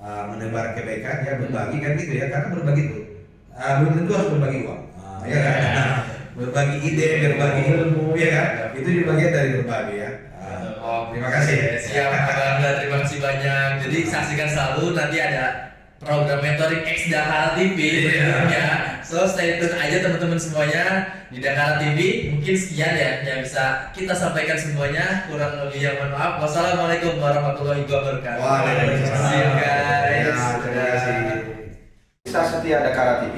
menebar kebaikan ya, berbagi kan gitu ya. Karena berbagi itu belum tentu harus berbagi uang. Ya kan? berbagi ide, berbagi ilmu, ya kan? Itu juga bagian dari berbagi ya. Terima kasih. Siap, Bangga. Terima kasih banyak. Jadi saksikan selalu nanti ada program mentoring X Dakara TV berikutnya. So stay tune aja teman-teman semuanya di Dakara TV. Mungkin sekian ya yang bisa kita sampaikan semuanya. Kurang lebih yang mohon maaf. Wassalamualaikum warahmatullahi wabarakatuh. Waalaikumsalam. See you guys. Ya, terima kasih. Bisa setia Dakara TV.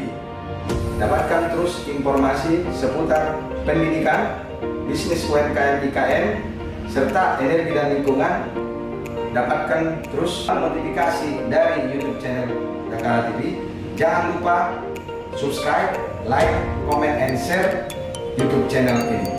Dapatkan terus informasi seputar pendidikan, bisnis UMKM IKN, serta energi dan lingkungan. Dapatkan terus notifikasi dari YouTube channel Dakara TV. Jangan lupa subscribe, like, comment, and share YouTube channel ini.